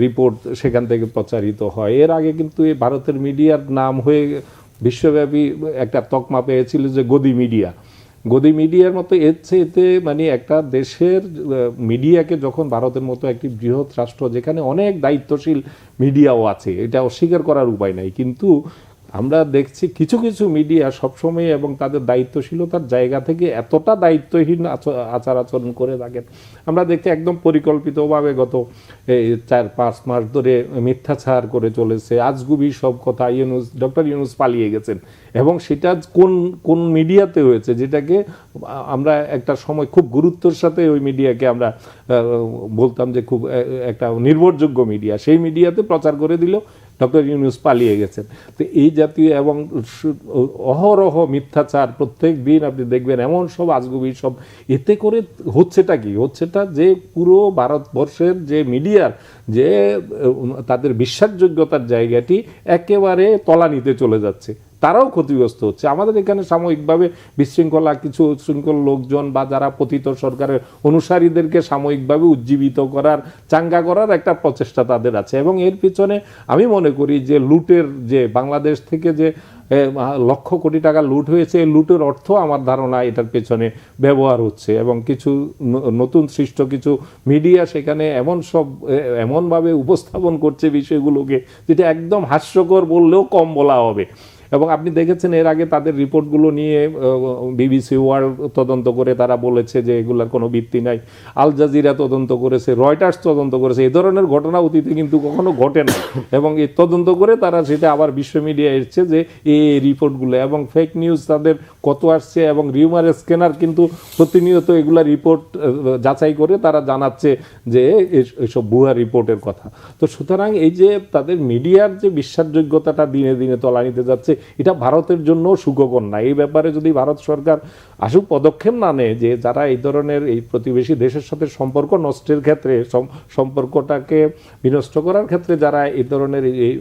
রিপোর্ট সেখান থেকে প্রচারিত হয়। এর আগে কিন্তু এই ভারতের মিডিয়ার নাম হয়ে বিশ্বব্যাপী একটা তকমা পেয়েছিল যে গদি মিডিয়া। গদি মিডিয়ার মতো এতে মানে একটা দেশের মিডিয়াকে যখন ভারতের মতো একটি বৃহৎ রাষ্ট্র, যেখানে অনেক দায়িত্বশীল মিডিয়াও আছে, এটা অস্বীকার করার উপায় নাই, কিন্তু আমরা দেখছি কিছু কিছু মিডিয়া সবসময় এবং তাদের দায়িত্বশীলতার জায়গা থেকে এতটা দায়িত্বহীন আচার আচরণ করে থাকেন। আমরা দেখছি একদম পরিকল্পিতভাবে গত 4-5 মাস ধরে মিথ্যাচার করে চলেছে, আজগুবি সব কথা। ডক্টর ইউনূস পালিয়ে গেছেন এবং সেটা কোন মিডিয়াতে হয়েছে, যেটাকে আমরা একটা সময় খুব গুরুত্বের সাথে ওই মিডিয়াকে আমরা বলতাম যে খুব একটা নির্ভরযোগ্য মিডিয়া, সেই মিডিয়াতে প্রচার করে দিল ডক্টর ইউনূস পালিয়ে গেছেন। তো এই জাতীয় এবং অহরহ মিথ্যাচার প্রত্যেক দিন আপনি দেখবেন, এমন সব আজগুবি সব, এতে করে হচ্ছেটা কি, হচ্ছেটা যে পুরো ভারতবর্ষের যে মিডিয়ার যে তাদের বিশ্বাসযোগ্যতার জায়গাটি একেবারে তলানিতে চলে যাচ্ছে, তারাও ক্ষতিগ্রস্ত হচ্ছে। আমাদের এখানে সাময়িকভাবে বিশৃঙ্খলা কিছু শৃঙ্খল লোকজন বা যারা পতিত সরকারের অনুসারীদেরকে সাময়িকভাবে উজ্জীবিত করার, চাঙ্গা করার একটা প্রচেষ্টা তাদের আছে এবং এর পিছনে আমি মনে করি যে লুটের, যে বাংলাদেশ থেকে যে লক্ষ কোটি টাকা লুট হয়েছে, এই লুটের অর্থ আমার ধারণা এটার পেছনে ব্যবহার হচ্ছে এবং কিছু নতুন সৃষ্ট কিছু মিডিয়া সেখানে এমনভাবে উপস্থাপন করছে বিষয়গুলোকে, যেটা একদম হাস্যকর বললেও কম বলা হবে। এবং আপনি দেখেছেন এর আগে তাদের রিপোর্টগুলো নিয়ে বিবিসি ওয়ার্ল্ড তদন্ত করে তারা বলেছে যে এগুলার কোনো ভিত্তি নাই, আল জাজিরা তদন্ত করেছে, রয়টার্স তদন্ত করেছে। এই ধরনের ঘটনা অতীতে কিন্তু কখনো ঘটে না এবং এই তদন্ত করে তারা সেটা আবার বিশ্ব মিডিয়া এসছে যে এই রিপোর্টগুলো, এবং ফেক নিউজ তাদের কত আসছে এবং রিউমার স্ক্যানার কিন্তু প্রতিনিয়ত এগুলা রিপোর্ট যাচাই করে তারা জানাচ্ছে যে এইসব ভুয়া রিপোর্টের কথা। তো সুতরাং এই যে তাদের মিডিয়ার যে বিশ্বাসযোগ্যতাটা দিনে দিনে তলানিতে যাচ্ছে, এটা ভারতের জন্য সুখকর না। এই ব্যাপারে যদি ভারত সরকার আশু পদক্ষেপ না নেয়, যে যারা এই ধরনের এই প্রতিবেশী দেশের সাথে সম্পর্ক নষ্টের ক্ষেত্রে, সম্পর্কটাকে বিনষ্ট করার ক্ষেত্রে যারা এই ধরনের এই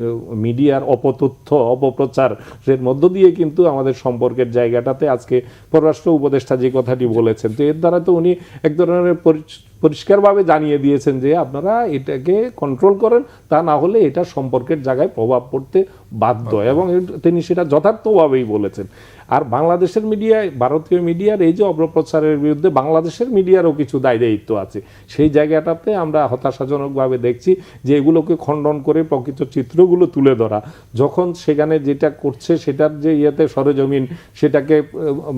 মিডিয়ার অপতথ্য অপপ্রচারের মধ্য দিয়ে কিন্তু আমাদের সম্পর্কের জায়গাটাতে, আজকে পররাষ্ট্র উপদেষ্টা যে কথাটি বলেছেন, তো এর দ্বারা তো উনি এক ধরনের পরিষ্কারভাবে জানিয়ে দিয়েছেন যে আপনারা এটাকে কন্ট্রোল করেন, তা না হলে এটা সম্পর্কের জায়গায় প্রভাব পড়তে বাধ্য, এবং তিনি সেটা যথার্থভাবেই বলেছেন। আর বাংলাদেশের মিডিয়ায়, ভারতীয় মিডিয়ার এই যে অপপ্রচারের বিরুদ্ধে বাংলাদেশের মিডিয়ারও কিছু দায়িত্ব আছে, সেই জায়গাটাতে আমরা হতাশাজনকভাবে দেখছি যে এগুলোকে খণ্ডন করে প্রকৃত চিত্রগুলো তুলে ধরা, যখন সেখানে যেটা করছে সেটার যে সরেজমিন সেটাকে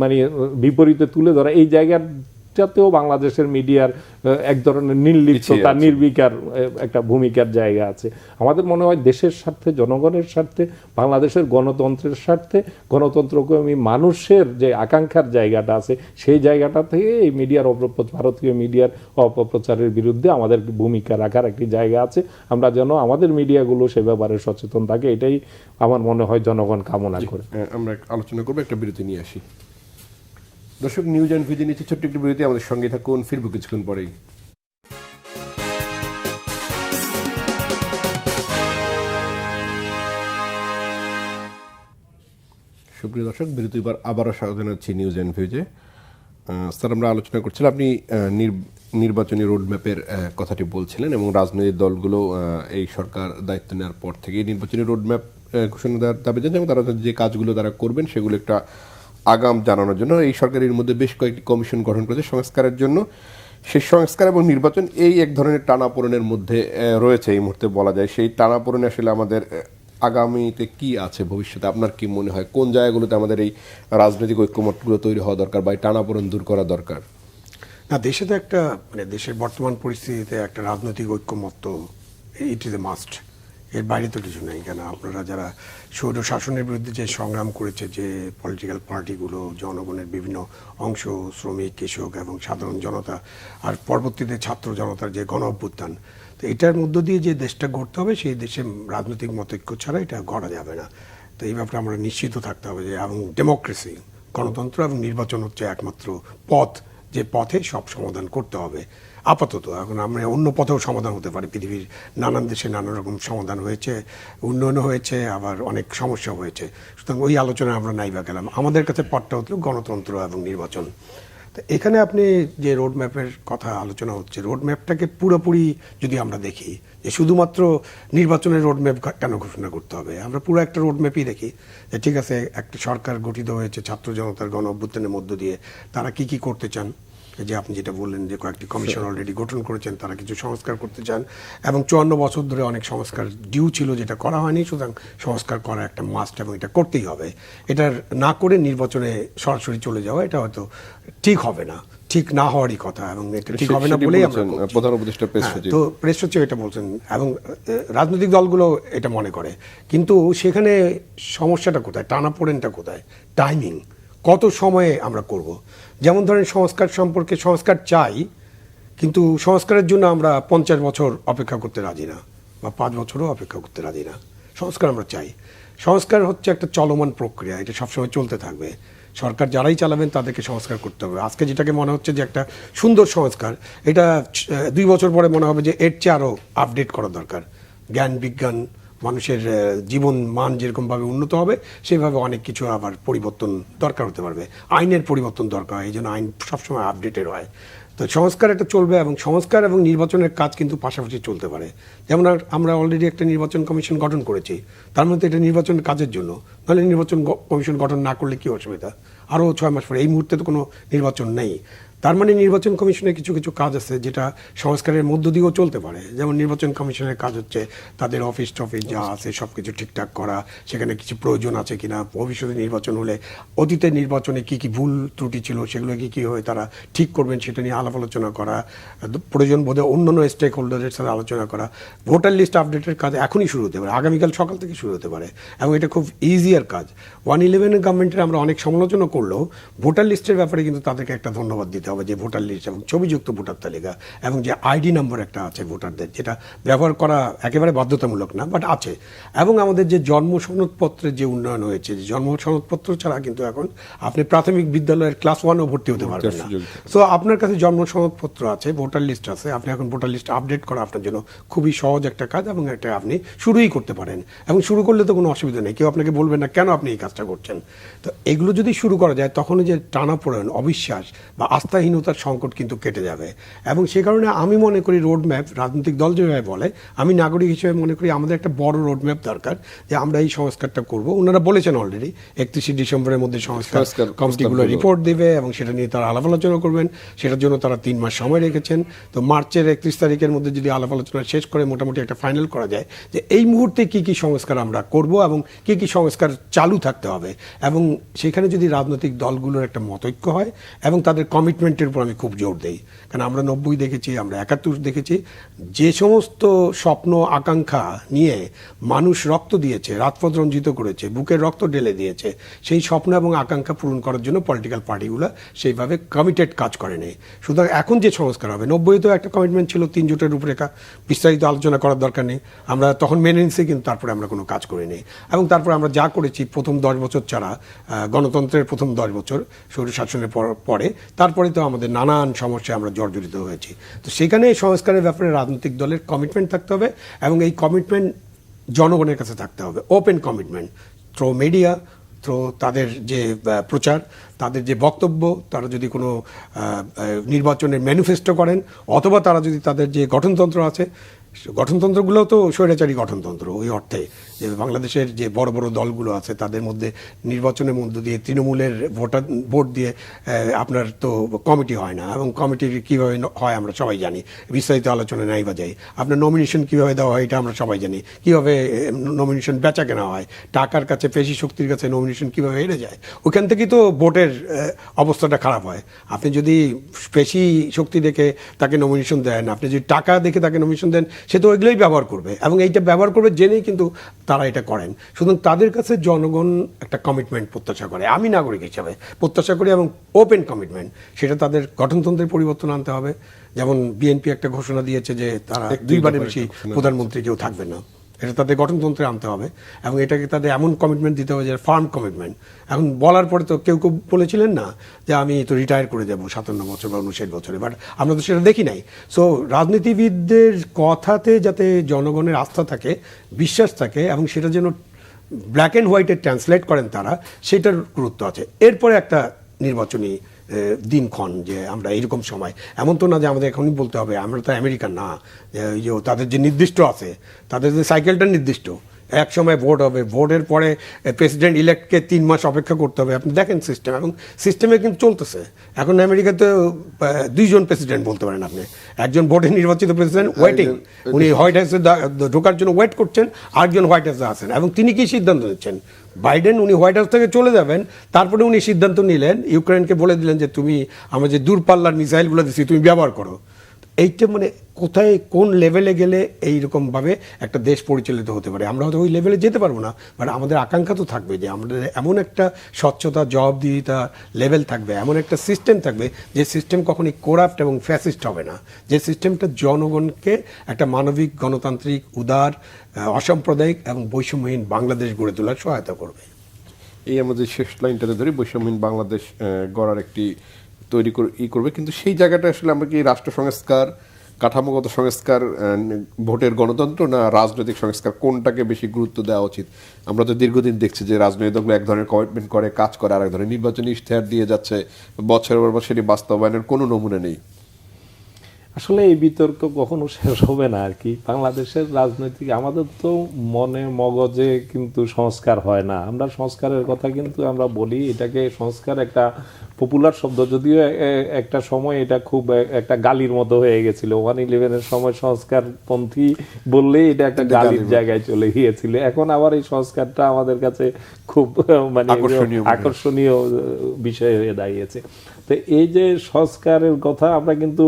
মানে বিপরীতে তুলে ধরা, এই জায়গার যাতেও বাংলাদেশের মিডিয়ার এক ধরনের নির্লিপ্ততা, নির্বিকার একটা ভূমিকার জায়গা আছে। আমাদের মনে হয় দেশের স্বার্থে, জনগণের স্বার্থে, বাংলাদেশের গণতন্ত্রের স্বার্থে, গণতন্ত্রকর্মী মানুষের যে আকাঙ্ক্ষার জায়গাটা আছে, সেই জায়গাটা থেকে এই মিডিয়ার ভারতীয় মিডিয়ার অপপ্রচারের বিরুদ্ধে আমাদের ভূমিকা রাখার একটি জায়গা আছে। আমরা যেন আমাদের মিডিয়াগুলো সে ব্যাপারে সচেতন থাকে, এটাই আমার মনে হয় জনগণ কামনা করে।
আমরা আলোচনা করবো, একটা বিরতি নিয়ে আসি। দর্শক, নিউজ অ্যান্ড ভিউজে নিচ্ছে ছোট্ট একটি বিরতি, আমাদের সঙ্গে থাকুন, ফিরবো কিছুক্ষণ পরেই। সুপ্রিয় দর্শক, বিরতিবার আবারও স্বাগত জানাচ্ছি নিউজ অ্যান্ড ভিউজে। স্যার, আমরা আলোচনা করছিলাম, আপনি নির্বাচনী রোডম্যাপের কথাটি বলছিলেন এবং রাজনৈতিক দলগুলো এই সরকার দায়িত্ব নেওয়ার পর থেকে নির্বাচনী রোডম্যাপ ঘোষণা দেওয়ার দাবি জানাচ্ছে এবং তারা যে কাজগুলো তারা করবেন সেগুলো একটা আগাম জানানোর জন্য এই সরকারের মধ্যে বেশ কয়েকটি কমিশন গঠন করেছে সংস্কারের জন্য। সেই সংস্কার এবং নির্বাচন এই এক ধরনের টানাপোড়েনের মধ্যে রয়েছে এই মুহূর্তে বলা যায়। সেই টানাপোড়েনে আসলে আমাদের আগামীতে কি আছে, ভবিষ্যতে আপনার কি মনে হয় কোন জায়গাগুলোতে আমাদের এই রাজনৈতিক ঐক্যমতগুলো তৈরি হওয়া দরকার বা এই টানাপোড়েন দূর করা দরকার?
না, দেশে তো একটা দেশের বর্তমান পরিস্থিতিতে একটা রাজনৈতিক ঐক্যমত তো ইট ইজ এ মাস্ট, এর বাইরে তো কিছু নেই। কেন আপনারা যারা স্বৈর শাসনের বিরুদ্ধে যে সংগ্রাম করেছে, যে পলিটিক্যাল পার্টিগুলো, জনগণের বিভিন্ন অংশ, শ্রমিক, কৃষক এবং সাধারণ জনতা, আর পরবর্তীতে ছাত্র জনতার যে গণ অভ্যুত্থান, তো এটার মধ্য দিয়ে যে দেশটা গড়তে হবে, সেই দেশে রাজনৈতিক মতৈক্য ছাড়া এটা গড়া যাবে না। তো এই ব্যাপারে আমরা নিশ্চিত থাকতে হবে যে, এবং ডেমোক্রেসি, গণতন্ত্র এবং নির্বাচন হচ্ছে একমাত্র পথ, যে পথে সব সমাধান করতে হবে আপাতত। এখন আমরা অন্য পথেও সমাধান হতে পারে, পৃথিবীর নানান দেশে নানা রকম সমাধান হয়েছে, উন্নয়ন হয়েছে, আবার অনেক সমস্যা হয়েছে। সুতরাং ওই আলোচনায় আমরা নাই বা গেলাম, আমাদের কাছে পথটা হলো গণতন্ত্র এবং নির্বাচন। তো এখানে আপনি যে রোডম্যাপের কথা আলোচনা হচ্ছে, রোডম্যাপটাকে পুরোপুরি যদি আমরা দেখি যে শুধুমাত্র নির্বাচনের রোডম্যাপ কেন ঘোষণা করতে হবে, আমরা পুরো একটা রোডম্যাপই দেখি যে ঠিক আছে, একটা সরকার গঠিত হয়েছে ছাত্র জনতার গণ অভ্যুত্থানের মধ্য দিয়ে, তারা কি কি করতে চান, যে আপনি যেটা বললেন যে কয়েকটি কমিশন অলরেডি গঠন করেছেন, তারা কিছু সংস্কার করতে চান এবং 54 বছর ধরে অনেক সংস্কার ডিউ ছিল যেটা করা হয়নি, সুতরাং সংস্কার করা একটা মাস্ট এবং এটা করতেই হবে। এটার না করে নির্বাচনে সরাসরি চলে যাওয়া এটা হয়তো ঠিক হবে না, ঠিক না হওয়ারই কথা, এবং এটা ঠিক হবে না বলেই আমরা
প্রধান উপদেষ্টা
তো প্রেস সচিব এটা বলছেন এবং রাজনৈতিক দলগুলো এটা মনে করে। কিন্তু সেখানে সমস্যাটা কোথায়, টানাপোড়েনটা কোথায়? টাইমিং, কত সময়ে আমরা করব। যেমন ধরেন সংস্কার সম্পর্কে, সংস্কার চাই কিন্তু সংস্কারের জন্য আমরা 50 বছর অপেক্ষা করতে রাজি না, বা 5 বছরও অপেক্ষা করতে রাজি না। সংস্কার আমরা চাই, সংস্কার হচ্ছে একটা চলমান প্রক্রিয়া, এটা সবসময় চলতে থাকবে। সরকার যারাই চালাবেন তাদেরকে সংস্কার করতে হবে। আজকে যেটাকে মনে হচ্ছে যে একটা সুন্দর সংস্কার, এটা 2 বছর পরে মনে হবে যে এর চেয়ে আরও আপডেট করা দরকার। জ্ঞান বিজ্ঞান, মানুষের জীবন মান যেরকমভাবে উন্নত হবে, সেভাবে অনেক কিছু আবার পরিবর্তন দরকার হতে পারবে। আইনের পরিবর্তন দরকার হয়, এই জন্য আইন সবসময় আপডেটেড হয়। তো সংস্কার একটা চলবে এবং সংস্কার এবং নির্বাচনের কাজ কিন্তু পাশাপাশি চলতে পারে। যেমন আমরা অলরেডি একটা নির্বাচন কমিশন গঠন করেছি, তার মধ্যে এটা নির্বাচনের কাজের জন্য, নাহলে নির্বাচন কমিশন গঠন না করলে কি অসুবিধা? আরও 6 মাস পরে, এই মুহূর্তে তো কোনো নির্বাচন নেই। তার মানে নির্বাচন কমিশনের কিছু কিছু কাজ আছে যেটা সংস্কারের মধ্য দিয়েও চলতে পারে। যেমন নির্বাচন কমিশনের কাজ হচ্ছে তাদের অফিস টফিস যা আছে সব কিছু ঠিকঠাক করা, সেখানে কিছু প্রয়োজন আছে কিনা, ভবিষ্যতে নির্বাচন হলে অতীতের নির্বাচনে কি কি ভুল ত্রুটি ছিল সেগুলো কি হয়ে তারা ঠিক করবেন সেটা নিয়ে আলাপ আলোচনা করা, প্রয়োজন বোধে অন্যান্য স্টেক হোল্ডারের সাথে আলোচনা করা। ভোটার লিস্ট আপডেটের কাজ এখনই শুরু হতে পারে, আগামীকাল সকাল থেকে শুরু হতে পারে, এবং এটা খুব ইজিয়ার কাজ। 111 গভর্নমেন্টের আমরা অনেক সমালোচনা করলেও ভোটার লিস্টের ব্যাপারে কিন্তু তাদেরকে একটা ধন্যবাদ দিতে হবে, যে ভোটার লিস্ট এবং ছবিযুক্ত ভোটার তালিকা এবং যে আইডি নম্বর একটা আছে ভোটারদের, যেটা ব্যবহার করা একেবারে বাধ্যতামূলক না, বাট আছে। এবং আমাদের যে জন্ম সনদপত্রের যে উন্নয়ন হয়েছে, যে জন্ম সনদপত্র ছাড়া কিন্তু এখন আপনি প্রাথমিক বিদ্যালয়ের ক্লাস 1ও ভর্তি হতে পারবেন না। সো আপনার কাছে জন্ম সনদপত্র আছে, ভোটার লিস্ট আছে, আপনি এখন ভোটার লিস্ট আপডেট করা আপনার জন্য খুবই সহজ একটা কাজ, এবং এটা আপনি শুরুই করতে পারেন। এবং শুরু করলে তো কোনো অসুবিধা নেই, কেউ আপনাকে বলবেন না কেন আপনি এই কাজটা করছেন। তো এগুলো যদি শুরু করা যায়, তখন যে টানাপোড়েন, অবিশ্বাস বা আস্থাহীনতার সংকট কিন্তু কেটে যাবে। এবং সে কারণে আমি মনে করি রোডম্যাপ, রাজনৈতিক দল যেভাবে বলে, আমি নাগরিক হিসেবে মনে করি আমাদের একটা বড় রোডম্যাপ দরকার, যে আমরা এই সংস্কারটা করব। ওনারা বলেছেন অলরেডি 31 ডিসেম্বরের মধ্যে সংস্কার কমিটিগুলো রিপোর্ট দেবে এবং সেটা নিয়ে তারা আলাপ আলোচনা করবেন। সেটার জন্য তারা 3 মাস সময় রেখেছেন। তো মার্চের 31 তারিখের মধ্যে যদি আলাপ আলোচনা শেষ করে মোটামুটি একটা ফাইনাল করা যায় যে এই মুহূর্তে কি কি সংস্কার আমরা করব এবং কি কি সংস্কার চালু থাকতে হবে, এবং সেখানে যদি রাজনৈতিক দলগুলোর একটা মতৈক্য হয় এবং তাদের কমিটমেন্টের উপর আমি খুব জোর দেই। কারণ আমরা 90 দেখেছি, আমরা 71 দেখেছি, যে সমস্ত স্বপ্ন আকাঙ্ক্ষা নিয়ে মানুষ রক্ত দিয়েছে, রাজপথ রঞ্জিত করেছে, বুকের রক্ত ঢেলে দিয়েছে, সেই স্বপ্ন এবং আকাঙ্ক্ষা পূরণ করার জন্য পলিটিক্যাল পার্টিগুলো সেইভাবে কমিটেড কাজ করেনি। সুতরাং এখন যে সংস্কার হবে, 90-তেও একটা কমিটমেন্ট ছিল 3 জোটের রূপরেখা, বিস্তারিত আলোচনা করার দরকার নেই, আমরা তখন মেনে নিচ্ছি, কিন্তু তারপরে আমরা কোনো কাজ করিনি। এবং তারপরে আমরা যা করেছি, প্রথম 10 বছর ছাড়া, গণতন্ত্রের প্রথম 10 বছর স্বৈর শাসনের পরে, তারপরে তো আমাদের নানান সমস্যায় আমরা জর্জরিত হয়েছি। তো সেখানে সংস্কারের ব্যাপারে রাজনৈতিক দলের কমিটমেন্ট থাকতে হবে, এবং এই কমিটমেন্ট জনগণের কাছে থাকতে হবে, open commitment through media, through তাদের যে প্রচার, তাদের যে বক্তব্য, তারা যদি কোনো নির্বাচনের ম্যানিফেস্টো করেন, অথবা তারা যদি তাদের যে গঠনতন্ত্র আছে, গঠনতন্ত্রগুলো তো স্বৈরাচারী গঠনতন্ত্র ওই অর্থে যে বাংলাদেশের যে বড় বড় দলগুলো আছে তাদের মধ্যে নির্বাচনের মধ্য দিয়ে তৃণমূলের ভোট দিয়ে আপনার তো কমিটি হয় না, এবং কমিটি কীভাবে হয় আমরা সবাই জানি, বিস্তারিত আলোচনা নাই বা যাই। আপনার নমিনেশন কীভাবে দেওয়া হয় এটা আমরা সবাই জানি, কীভাবে নমিনেশন বেচা কেনা হয়, টাকার কাছে পেশি শক্তির কাছে নমিনেশন কীভাবে হেরে যায়, ওখান থেকেই তো ভোটের অবস্থাটা খারাপ হয়। আপনি যদি পেশি শক্তি দেখে তাকে নমিনেশন দেন, আপনি যদি টাকা দেখে তাকে নমিনেশন দেন, সে তো ওইগুলোই ব্যবহার করবে, এবং এইটা ব্যবহার করবে জেনেই কিন্তু তারা এটা করেন। সুতরাং তাদের কাছে জনগণ একটা কমিটমেন্ট প্রত্যাশা করে, আমি নাগরিক হিসাবে প্রত্যাশা করি, এবং ওপেন কমিটমেন্ট। সেটা তাদের গঠনতন্ত্রের পরিবর্তন আনতে হবে। যেমন বিএনপি একটা ঘোষণা দিয়েছে যে তারা 2 বারের বেশি প্রধানমন্ত্রী কেউ থাকবে না, এটা তাদের গঠনতন্ত্রে আনতে হবে, এবং এটাকে তাদের এমন কমিটমেন্ট দিতে হবে যে ফার্ম কমিটমেন্ট। এখন বলার পরে তো কেউ কেউ বলেছিলেন না যে আমি তো রিটায়ার করে যাবো 57 বছর বা 59 বছরে, বাট আমরা তো সেটা দেখি নাই। সো রাজনীতিবিদদের কথাতে যাতে জনগণের আস্থা থাকে, বিশ্বাস থাকে, এবং সেটা যেন ব্ল্যাক অ্যান্ড হোয়াইটে ট্রান্সলেট করেন তারা, সেটার গুরুত্ব আছে। এরপরে একটা নির্বাচনী দিনক্ষণ যে আমরা এইরকম সময়, এমন তো না যে আমাদের এখনই বলতে হবে, আমরা তো আমেরিকান না যে তাদের যে নির্দিষ্ট আছে, তাদের যে সাইকেলটা নির্দিষ্ট, এক সময় ভোট হবে, ভোটের পরে প্রেসিডেন্ট ইলেক্টকে 3 মাস অপেক্ষা করতে হবে। আপনি দেখেন সিস্টেম, এবং সিস্টেমে কিন্তু চলতেছে। এখন আমেরিকাতে 2 জন প্রেসিডেন্ট বলতে পারেন আপনি, একজন ভোটে নির্বাচিত প্রেসিডেন্ট ওয়েটিং, উনি হোয়াইট হাউসে ঢোকার জন্য ওয়েট করছেন, আরেকজন হোয়াইট হাউসে আছেন, এবং তিনি কি সিদ্ধান্ত নিচ্ছেন? বাইডেন উনি হোয়াইট হাউস থেকে চলে যাবেন, তারপরে উনি সিদ্ধান্ত নিলেন, ইউক্রেনকে বলে দিলেন যে তুমি আমার যে দূরপাল্লার মিসাইলগুলো দিচ্ছি তুমি ব্যবহার করো। এইটা মানে কোথায় কোন লেভেলে গেলে এইরকমভাবে একটা দেশ পরিচালিত হতে পারে? আমরা হয়তো ওই লেভেলে যেতে পারবো না, বাট আমাদের আকাঙ্ক্ষা তো থাকবে যে আমাদের এমন একটা স্বচ্ছতা, জবাবদিহিতা লেভেল থাকবে, এমন একটা সিস্টেম থাকবে যে সিস্টেম কখনই করাপ্ট এবং ফ্যাসিস্ট হবে না, যে সিস্টেমটা জনগণকে একটা মানবিক, গণতান্ত্রিক, উদার, অসাম্প্রদায়িক এবং বৈষম্যহীন বাংলাদেশ গড়ে তোলার সহায়তা করবে।
এই আমাদের শেষ লাইনটাতে ধরে বৈষম্যহীন বাংলাদেশ গড়ার একটি তৈরি করবে, কিন্তু সেই জায়গাটা আসলে আমরা কি রাষ্ট্র সংস্কার, কাঠামোগত সংস্কার, ভোটের গণতন্ত্র, না রাজনৈতিক সংস্কার, কোনটাকে বেশি গুরুত্ব দেওয়া উচিত? আমরা তো দীর্ঘদিন দেখছি যে রাজনৈতিক দলগুলো এক ধরনের কমিটমেন্ট করে কাজ করে, আর এক ধরনের নির্বাচনী ইশতেহার দিয়ে যাচ্ছে, বছরের পর বছর সেটি বাস্তবায়নের কোনো নমুনা নেই।
আসলে এই বিতর্ক কখনো শেষ হবে না আর কি। বাংলাদেশের রাজনৈতিক, আমাদের তো মনে মগজে কিন্তু সংস্কার হয় না। আমরা সংস্কারের কথা কিন্তু আমরা বলি, এটাকে সংস্কার একটা পপুলার শব্দ, যদিও একটা সময় এটা খুব একটা গালির মতো হয়ে গেছিল। 1/11-এর সময় সংস্কারপন্থী বললেই এটা একটা গালির জায়গায় চলে গিয়েছিল। এখন আবার এই সংস্কারটা আমাদের কাছে খুব মানে আকর্ষণীয় বিষয় হয়ে দাঁড়িয়েছে। তো এই যে সংস্কারের কথা আমরা কিন্তু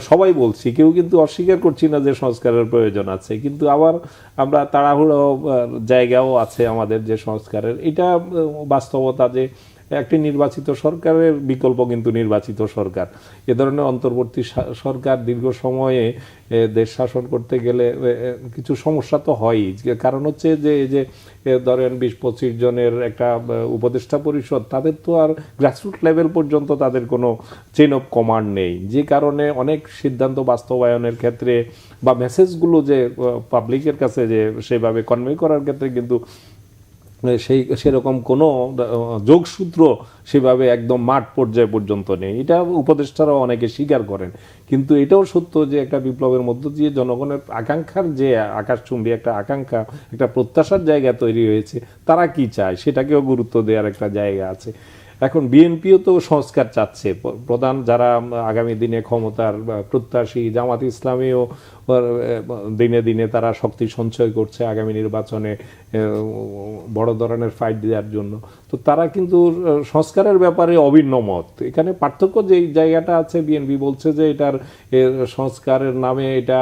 সবাই বলছি, কেউ কিন্তু অস্বীকার করছি না যে সংস্কারের প্রয়োজন আছে, কিন্তু আবার আমরা তাড়াহুড়ো জায়গাও আছে আমাদের যে সংস্কারের। এটা বাস্তবতা যে একটি নির্বাচিত সরকারের বিকল্প কিন্তু নির্বাচিত সরকার। এ ধরনের অন্তর্বর্তী সরকার দীর্ঘ সময়ে দেশ শাসন করতে গেলে কিছু সমস্যা তো হয়ই। কারণ হচ্ছে যে এই যে ধরেন 20-25 জনের একটা উপদেষ্টা পরিষদ, তাদের তো আর গ্রাসরুট লেভেল পর্যন্ত তাদের কোনো চেইন অফ কমান্ড নেই, যে কারণে অনেক সিদ্ধান্ত বাস্তবায়নের ক্ষেত্রে বা মেসেজগুলো যে পাবলিকের কাছে যে সেভাবে কনভে করার ক্ষেত্রে কিন্তু সেরকম কোনো যোগসূত্র সেভাবে একদম মাঠ পর্যায়ে পর্যন্ত নেই। এটা উপদেষ্টারাও অনেকে স্বীকার করেন। কিন্তু এটাও সত্য যে একটা বিপ্লবের মধ্য দিয়ে জনগণের আকাঙ্ক্ষার যে আকাশচুম্বী একটা আকাঙ্ক্ষা, একটা প্রত্যাশার জায়গা তৈরি হয়েছে, তারা কি চায় সেটাকেও গুরুত্ব দেওয়ার একটা জায়গা আছে। এখন বিএনপিও তো সংস্কার চাচ্ছে, প্রধান যারা আগামী দিনে ক্ষমতার প্রত্যাশী, জামাত ইসলামীও দিনে দিনে তারা শক্তি সঞ্চয় করছে আগামী নির্বাচনে বড় ধরনের ফাইট দেওয়ার জন্য। তো তারা কিন্তু সংস্কারের ব্যাপারে অভিন্ন মত। এখানে পার্থক্য যে জায়গাটা আছে, বিএনপি বলছে যে এটার সংস্কারের নামে এটা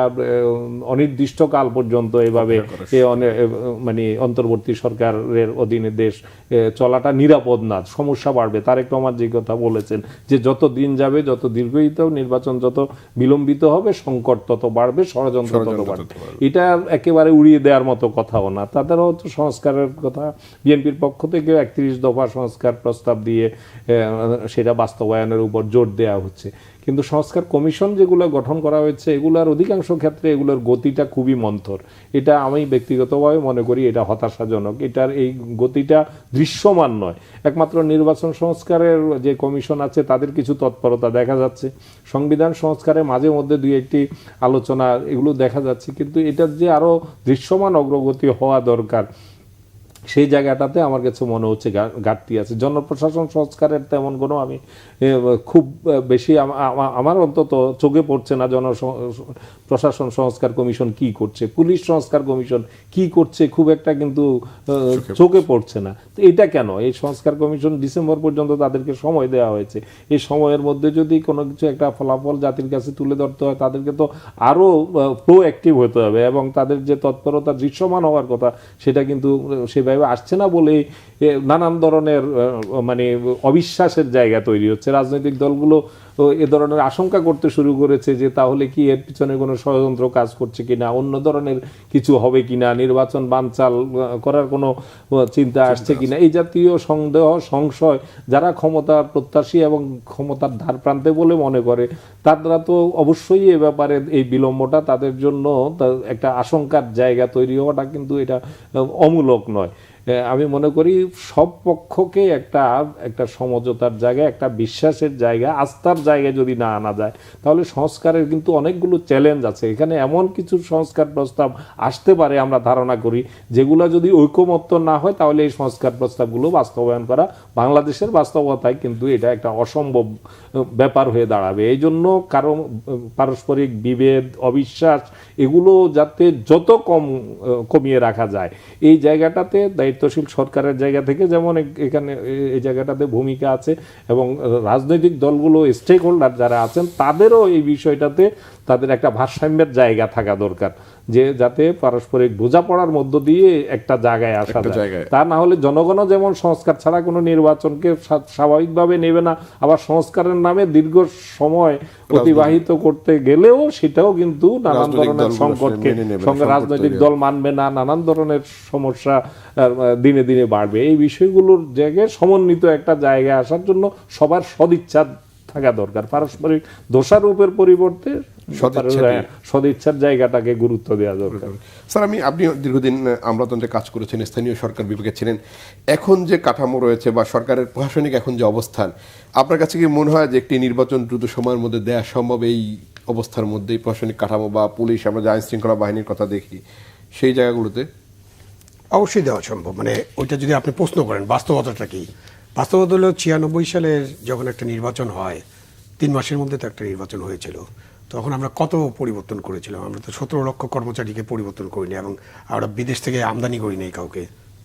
অনির্দিষ্টকাল পর্যন্ত এভাবে মানে অন্তর্বর্তী সরকারের অধীনে দেশ চলাটা নিরাপদ না, সমস্যা বাড়বে। তারেক রহমান যে কথা বলেছেন যে যত দিন যাবে, যত দীর্ঘায়িত নির্বাচন যত বিলম্বিত হবে, সংকট তত বাড়বে, ষড়যন্ত্র তত বাড়বে। এটা একেবারে উড়িয়ে দেওয়ার মতো কথাও না। তাদেরও তো সংস্কারের কথা, বিএনপির পক্ষ থেকে 31 দফা সংস্কার প্রস্তাব দিয়ে সেটা বাস্তবায়নের উপর জোর দেওয়া হচ্ছে। কিন্তু সংস্কার কমিশন যেগুলো গঠন করা হয়েছে এগুলোর অধিকাংশ ক্ষেত্রে এগুলোর গতিটা খুবই মন্থর। এটা আমি ব্যক্তিগতভাবে মনে করি এটা হতাশাজনক। এটার এই গতিটা দৃশ্যমান নয়। একমাত্র নির্বাচন সংস্কারের যে কমিশন আছে তাদের কিছু তৎপরতা দেখা যাচ্ছে, সংবিধান সংস্কারে মাঝে মধ্যে দুই একটি আলোচনা এগুলো দেখা যাচ্ছে, কিন্তু এটার যে আরো দৃশ্যমান অগ্রগতি হওয়া দরকার সেই জায়গাটাতে আমার কাছে মনে হচ্ছে ঘাটতি আছে। জনপ্রশাসন সংস্কারের তেমন কোনো আমি খুব বেশি আমার অন্তত চোখে পড়ছে না প্রশাসন সংস্কার কমিশন কি করছে, পুলিশ সংস্কার কমিশন কি করছে খুব একটা কিন্তু চোখে পড়ছে না। তো এটা কেন? এই সংস্কার কমিশন ডিসেম্বর পর্যন্ত তাদেরকে সময় দেওয়া হয়েছে। এই সময়ের মধ্যে যদি কোনো কিছু একটা ফলাফল জাতির কাছে তুলে ধরতে হয় তাদেরকে তো আরও প্রোঅ্যাক্টিভ হতে হবে, এবং তাদের যে তৎপরতা দৃশ্যমান হওয়ার কথা সেটা কিন্তু সেভাবে আসছে না বলেই নানান ধরনের মানে অবিশ্বাসের জায়গা তৈরি হচ্ছে। রাজনৈতিক দলগুলো এ ধরনের আশঙ্কা করতে শুরু করেছে যে তাহলে কি এর পিছনে কোনো ষড়যন্ত্র কাজ করছে কিনা, অন্য ধরনের কিছু হবে কিনা, নির্বাচন বানচাল করার কোনো চিন্তা আসছে কিনা, এই জাতীয় সন্দেহ সংশয় যারা ক্ষমতার প্রত্যাশী এবং ক্ষমতার ধার প্রান্তে বলে মনে করে তারা তো অবশ্যই এ ব্যাপারে এই বিলম্বটা তাদের জন্য একটা আশঙ্কার জায়গা তৈরি হওয়াটা কিন্তু এটা অমূলক নয়। আমি মনে করি সব পক্ষকে একটা সমঝোতার জায়গা, একটা বিশ্বাসের জায়গা, আস্থার জায়গায় যদি না আনা যায় তাহলে সংস্কারের কিন্তু অনেকগুলো চ্যালেঞ্জ আছে। এখানে এমন কিছু সংস্কার প্রস্তাব আসতে পারে আমরা ধারণা করি যেগুলো যদি ঐকমত্য না হয় তাহলে এই সংস্কার প্রস্তাবগুলো বাস্তবায়ন করা বাংলাদেশের বাস্তবতায় কিন্তু এটা একটা অসম্ভব ব্যাপার হয়ে দাঁড়াবে। এই জন্য কারো পারস্পরিক বিভেদ, অবিশ্বাস এগুলো যাতে যত কমিয়ে রাখা যায়, এই জায়গাটাতে দায়িত্বশীল সরকারের জায়গা থেকে যেমন এখানে এই জায়গাটাতে ভূমিকা আছে, এবং রাজনৈতিক দলগুলো স্টেক হোল্ডার যারা আছেন তাদেরও এই বিষয়টাতে তাদের একটা ভারসাম্যের জায়গা থাকা দরকার, যে যাতে পারস্পরিক বোঝাপড়ার মধ্য দিয়ে একটা জায়গায় আসা যায়। তা না হলে জনগণও যেমন সংস্কার ছাড়া কোনো নির্বাচনকে স্বাভাবিকভাবে নেবে না, আবার সংস্কারের নামে দীর্ঘ সময় অতিবাহিত করতে গেলেও সেটাও কিন্তু নানান ধরনের সংকটকে সঙ্গে রাজনৈতিক দল মানবে না, নানান ধরনের সমস্যা দিনে দিনে বাড়বে। এই বিষয়গুলোর জায়গায় সমন্বিত একটা জায়গায় আসার জন্য সবার সদিচ্ছা থাকা দরকার, পারস্পরিক দোষারোপের পরিবর্তে সদিচ্ছার জায়গাটাকে গুরুত্ব দেওয়া দরকার।
স্যার, আপনি দীর্ঘদিন আমলাতন্ত্রে কাজ করেছেন, স্থানীয় সরকার বিভাগে ছিলেন, এখন যে কাঠামো রয়েছে বা সরকারের প্রশাসনিক এখন যে অবস্থান, আপনার কাছে কি মনে হয় যে একটি নির্বাচন দ্রুত সময়ের মধ্যে দেওয়া সম্ভব এই অবস্থার মধ্যেই? প্রশাসনিক কাঠামো বা পুলিশ, আমরা যে আইন শৃঙ্খলা বাহিনীর কথা দেখি সেই জায়গাগুলোতে
অবশ্যই দেওয়া সম্ভব। মানে ওইটা যদি আপনি প্রশ্ন করেন বাস্তবতাটা কি, বাস্তবতা হলো 96 সালের যখন একটা নির্বাচন হয় 3 মাসের মধ্যে তো একটা নির্বাচন হয়েছিল, তখন আমরা কত পরিবর্তন করেছিলাম। আমরা তো 17 লক্ষ কর্মচারীকে পরিবর্তন করিনি, এবং আমরা বিদেশ থেকে আমদানি করি নাই কাউকে,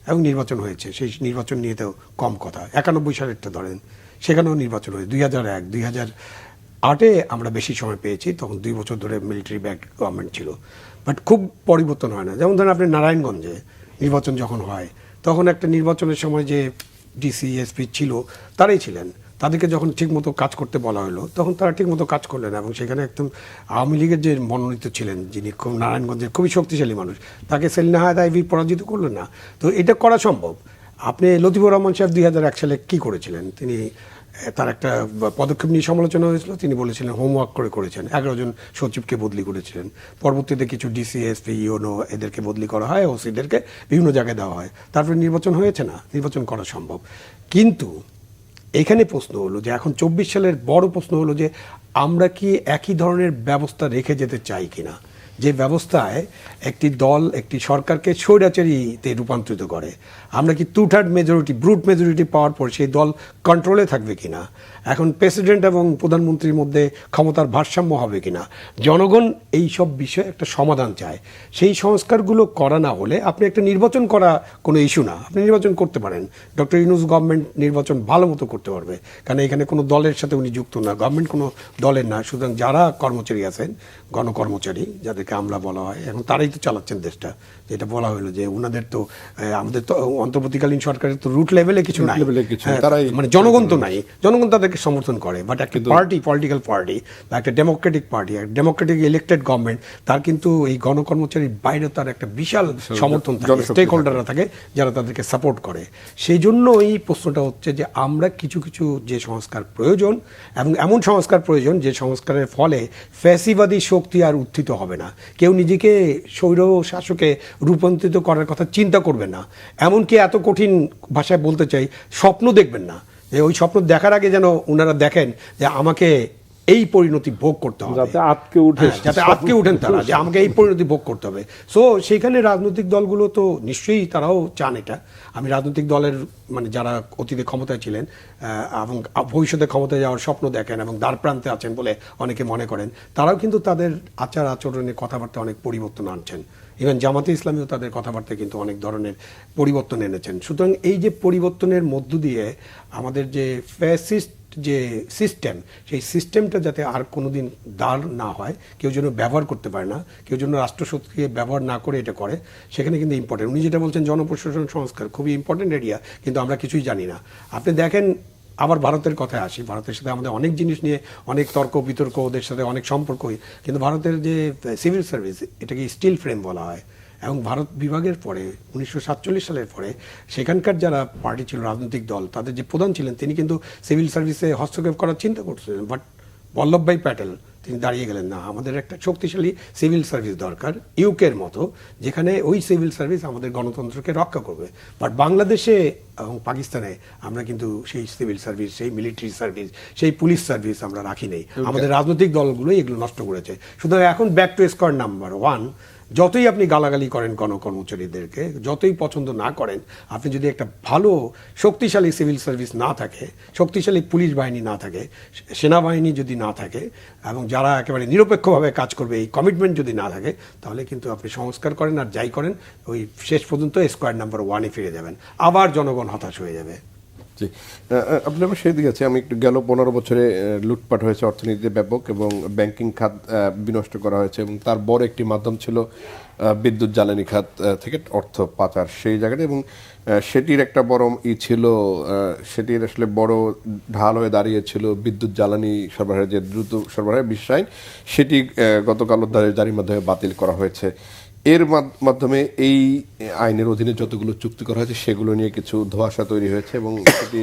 এবং নির্বাচন হয়েছে। সেই নির্বাচন নিয়ে তো কম কথা। 91 সালেরটা ধরেন, সেখানেও নির্বাচন হয়েছে। 2001, 2008-এ আমরা বেশি সময় পেয়েছি, তখন 2 বছর ধরে মিলিটারি ব্যাক গভর্নমেন্ট ছিল, বাট খুব পরিবর্তন হয় না। যেমন ধরেন আপনি নারায়ণগঞ্জে নির্বাচন যখন হয় তখন একটা নির্বাচনের সময় যে ডিসি এসপি ছিল তারাই ছিলেন, তাদেরকে যখন ঠিকমতো কাজ করতে বলা হলো তখন তারা ঠিকমতো কাজ করলেন, এবং সেখানে একদম আওয়ামী লীগের যে মনোনীত ছিলেন যিনি খুব নারায়ণগঞ্জের খুবই শক্তিশালী মানুষ, তাকে সেলিনা হায়াত আইভি পরাজিত করলেন না। তো এটা করা সম্ভব। আপনি লতিফুর রহমান সাহেব 2001 সালে কী করেছিলেন, তিনি তার একটা পদক্ষেপ নিয়ে সমালোচনা হয়েছিল, তিনি বলেছিলেন হোমওয়ার্ক করেছেন, 11 জন সচিবকে বদলি করেছিলেন। পরবর্তীতে কিছু ডিসি এসপি ইউনো এদেরকে বদলি করা হয়, ওসিদেরকে বিভিন্ন জায়গায় দেওয়া হয়, তারপরে নির্বাচন হয়েছে না, নির্বাচন করা সম্ভব। কিন্তু এখানে প্রশ্ন হলো যে এখন 24 সালের বড় প্রশ্ন হলো যে আমরা কি একই ধরনের ব্যবস্থা রেখে যেতে চাই কিনা, যে ব্যবস্থায় একটি দল একটি সরকারকে স্বৈরাচারীতে রূপান্তরিত করে। আমরা কি 2/3 মেজরিটি, ব্রুট মেজরিটি পাওয়ার পর সেই দল কন্ট্রোলে থাকবে কিনা, এখন প্রেসিডেন্ট এবং প্রধানমন্ত্রীর মধ্যে ক্ষমতার ভারসাম্য হবে কিনা, জনগণ এই সব বিষয়ে একটা সমাধান চায়। সেই সংস্কারগুলো করা না হলে আপনি একটা নির্বাচন করা কোনো ইস্যু না, আপনি নির্বাচন করতে পারেন। ডক্টর ইউনূস গভর্নমেন্ট নির্বাচন ভালো মতো করতে পারবে, কারণ এখানে কোনো দলের সাথে উনি যুক্ত না, গভর্নমেন্ট কোনো দলের না। সুতরাং যারা কর্মচারী আছেন, গণকর্মচারী যাদেরকে আমলা বলা হয়, এখন তারাই তো চালাচ্ছেন দেশটা। যেটা বলা হলো যে ওনাদের তো, আমাদের তো অন্তর্বর্তীকালীন সরকারের তো রুট লেভেলে কিছু নাই, মানে জনগণ তো নাই, জনগণ তাদের এটাকে সমর্থন করে, বাট একটা পার্টি, পলিটিক্যাল পার্টি বা একটা Democratic party, Democratic elected government, তার কিন্তু এই গণকর্মচারীর বাইরে তার একটা বিশাল সমর্থন থাকে, স্টেক হোল্ডাররা থাকে যারা তাদেরকে সাপোর্ট করে। সেই জন্য এই প্রশ্নটা হচ্ছে যে আমরা কিছু কিছু যে সংস্কার প্রয়োজন, এবং এমন সংস্কার প্রয়োজন যে সংস্কারের ফলে ফ্যাসিবাদী শক্তি আর উত্থিত হবে না, কেউ নিজেকে স্বৈর শাসকে রূপান্তরিত করার কথা চিন্তা করবে না, এমনকি এত কঠিন ভাষায় বলতে চাই, স্বপ্ন দেখবেন না, যে ওই স্বপ্ন দেখার আগে যেন ওনারা দেখেন যে আমাকে এই পরিণতি ভোগ করতে হবে,
যাতে আটকে
উঠেন তারা, যে আমাকে এই পরিণতি ভোগ করতে হবে। সো সেইখানে রাজনৈতিক দলগুলো তো নিশ্চয়ই তারাও চান এটা। আমি রাজনৈতিক দলের মানে যারা অতীতে ক্ষমতায় ছিলেন এবং ভবিষ্যতে ক্ষমতায় যাওয়ার স্বপ্ন দেখেন এবং দ্বার প্রান্তে আছেন বলে অনেকে মনে করেন, তারাও কিন্তু তাদের আচার আচরণে কথাবার্তা অনেক পরিবর্তন আনছেন। ইভেন জামাতে ইসলামীও তাদের কথাবার্তায় কিন্তু অনেক ধরনের পরিবর্তন এনেছেন। সুতরাং এই যে পরিবর্তনের মধ্য দিয়ে আমাদের যে ফ্যাসিস্ট যে সিস্টেম, সেই সিস্টেমটা যাতে আর কোনোদিন দাঁড় না হয়, কেউ যেন ব্যবহার করতে পারে না, কেউ যেন রাষ্ট্রশক্তিকে ব্যবহার না করে এটা করে, সেখানে কিন্তু ইম্পর্টেন্ট। উনি যেটা বলছেন জনপ্রশাসন সংস্কার খুবই ইম্পর্টেন্ট এরিয়া, কিন্তু আমরা কিছুই জানি না। আপনি দেখেন, আবার ভারতের কথায় আসি, ভারতের সাথে আমাদের অনেক জিনিস নিয়ে অনেক তর্ক বিতর্ক, ওদের সাথে অনেক সম্পর্কই, কিন্তু ভারতের যে সিভিল সার্ভিস, এটাকে স্টিল ফ্রেম বলা হয়, এবং ভারত বিভাগের পরে 1947 সালের পরে সেখানকার যারা পার্টি ছিল, রাজনৈতিক দল, তাদের যে প্রধান ছিলেন তিনি কিন্তু সিভিল সার্ভিসে হস্তক্ষেপ করার চিন্তা করছিলেন, বাট বল্লভভাই প্যাটেল তিনি দাঁড়িয়ে গেলেন, না, আমাদের একটা শক্তিশালী সিভিল সার্ভিস দরকার ইউকের মতো, যেখানে ওই সিভিল সার্ভিস আমাদের গণতন্ত্রকে রক্ষা করবে। বাট বাংলাদেশে এবং পাকিস্তানে আমরা কিন্তু সেই সিভিল সার্ভিস, সেই মিলিটারি সার্ভিস, সেই পুলিশ সার্ভিস আমরা রাখি নেই। আমাদের রাজনৈতিক দলগুলোই এগুলো নষ্ট করেছে। সুতরাং এখন back to square number one, যতই আপনি গালাগালি করেন গণকর্মচারীদেরকে, যতই পছন্দ না করেন, আপনি যদি একটা ভালো শক্তিশালী সিভিল সার্ভিস না থাকে, শক্তিশালী পুলিশ বাহিনী না থাকে, সেনাবাহিনী যদি না থাকে, এবং যারা একেবারে নিরপেক্ষভাবে কাজ করবে, এই কমিটমেন্ট যদি না থাকে, তাহলে কিন্তু আপনি সংস্কার করেন আর যাই করেন, ওই শেষ পর্যন্ত স্কোয়ার নাম্বার ওয়ানে ফিরে যাবেন, আবার জনগণ হতাশ হয়ে যাবে।
জি, আপনি আমার সেই দিকে আছে। আমি একটু গেল 15 বছরে লুটপাট হয়েছে অর্থনীতিতে ব্যাপক, এবং ব্যাংকিং খাত বিনষ্ট করা হয়েছে, এবং তার বড় একটি মাধ্যম ছিল বিদ্যুৎ জ্বালানি খাত থেকে অর্থ পাচার, সেই জায়গাটা, এবং সেটির একটা বড় ছিল, সেটির আসলে বড় ঢাল হয়ে দাঁড়িয়েছিল বিদ্যুৎ জ্বালানি সরবরাহের যে দ্রুত সরবরাহের বিশ্বায়ন, সেটি গতকাল জারির মাধ্যমে বাতিল করা হয়েছে। এর মাধ্যমে এই আইনের অধীনে যতগুলো চুক্তি করা হয়েছে সেগুলো নিয়ে কিছু ধোঁয়াশা তৈরি হয়েছে, এবং সেটি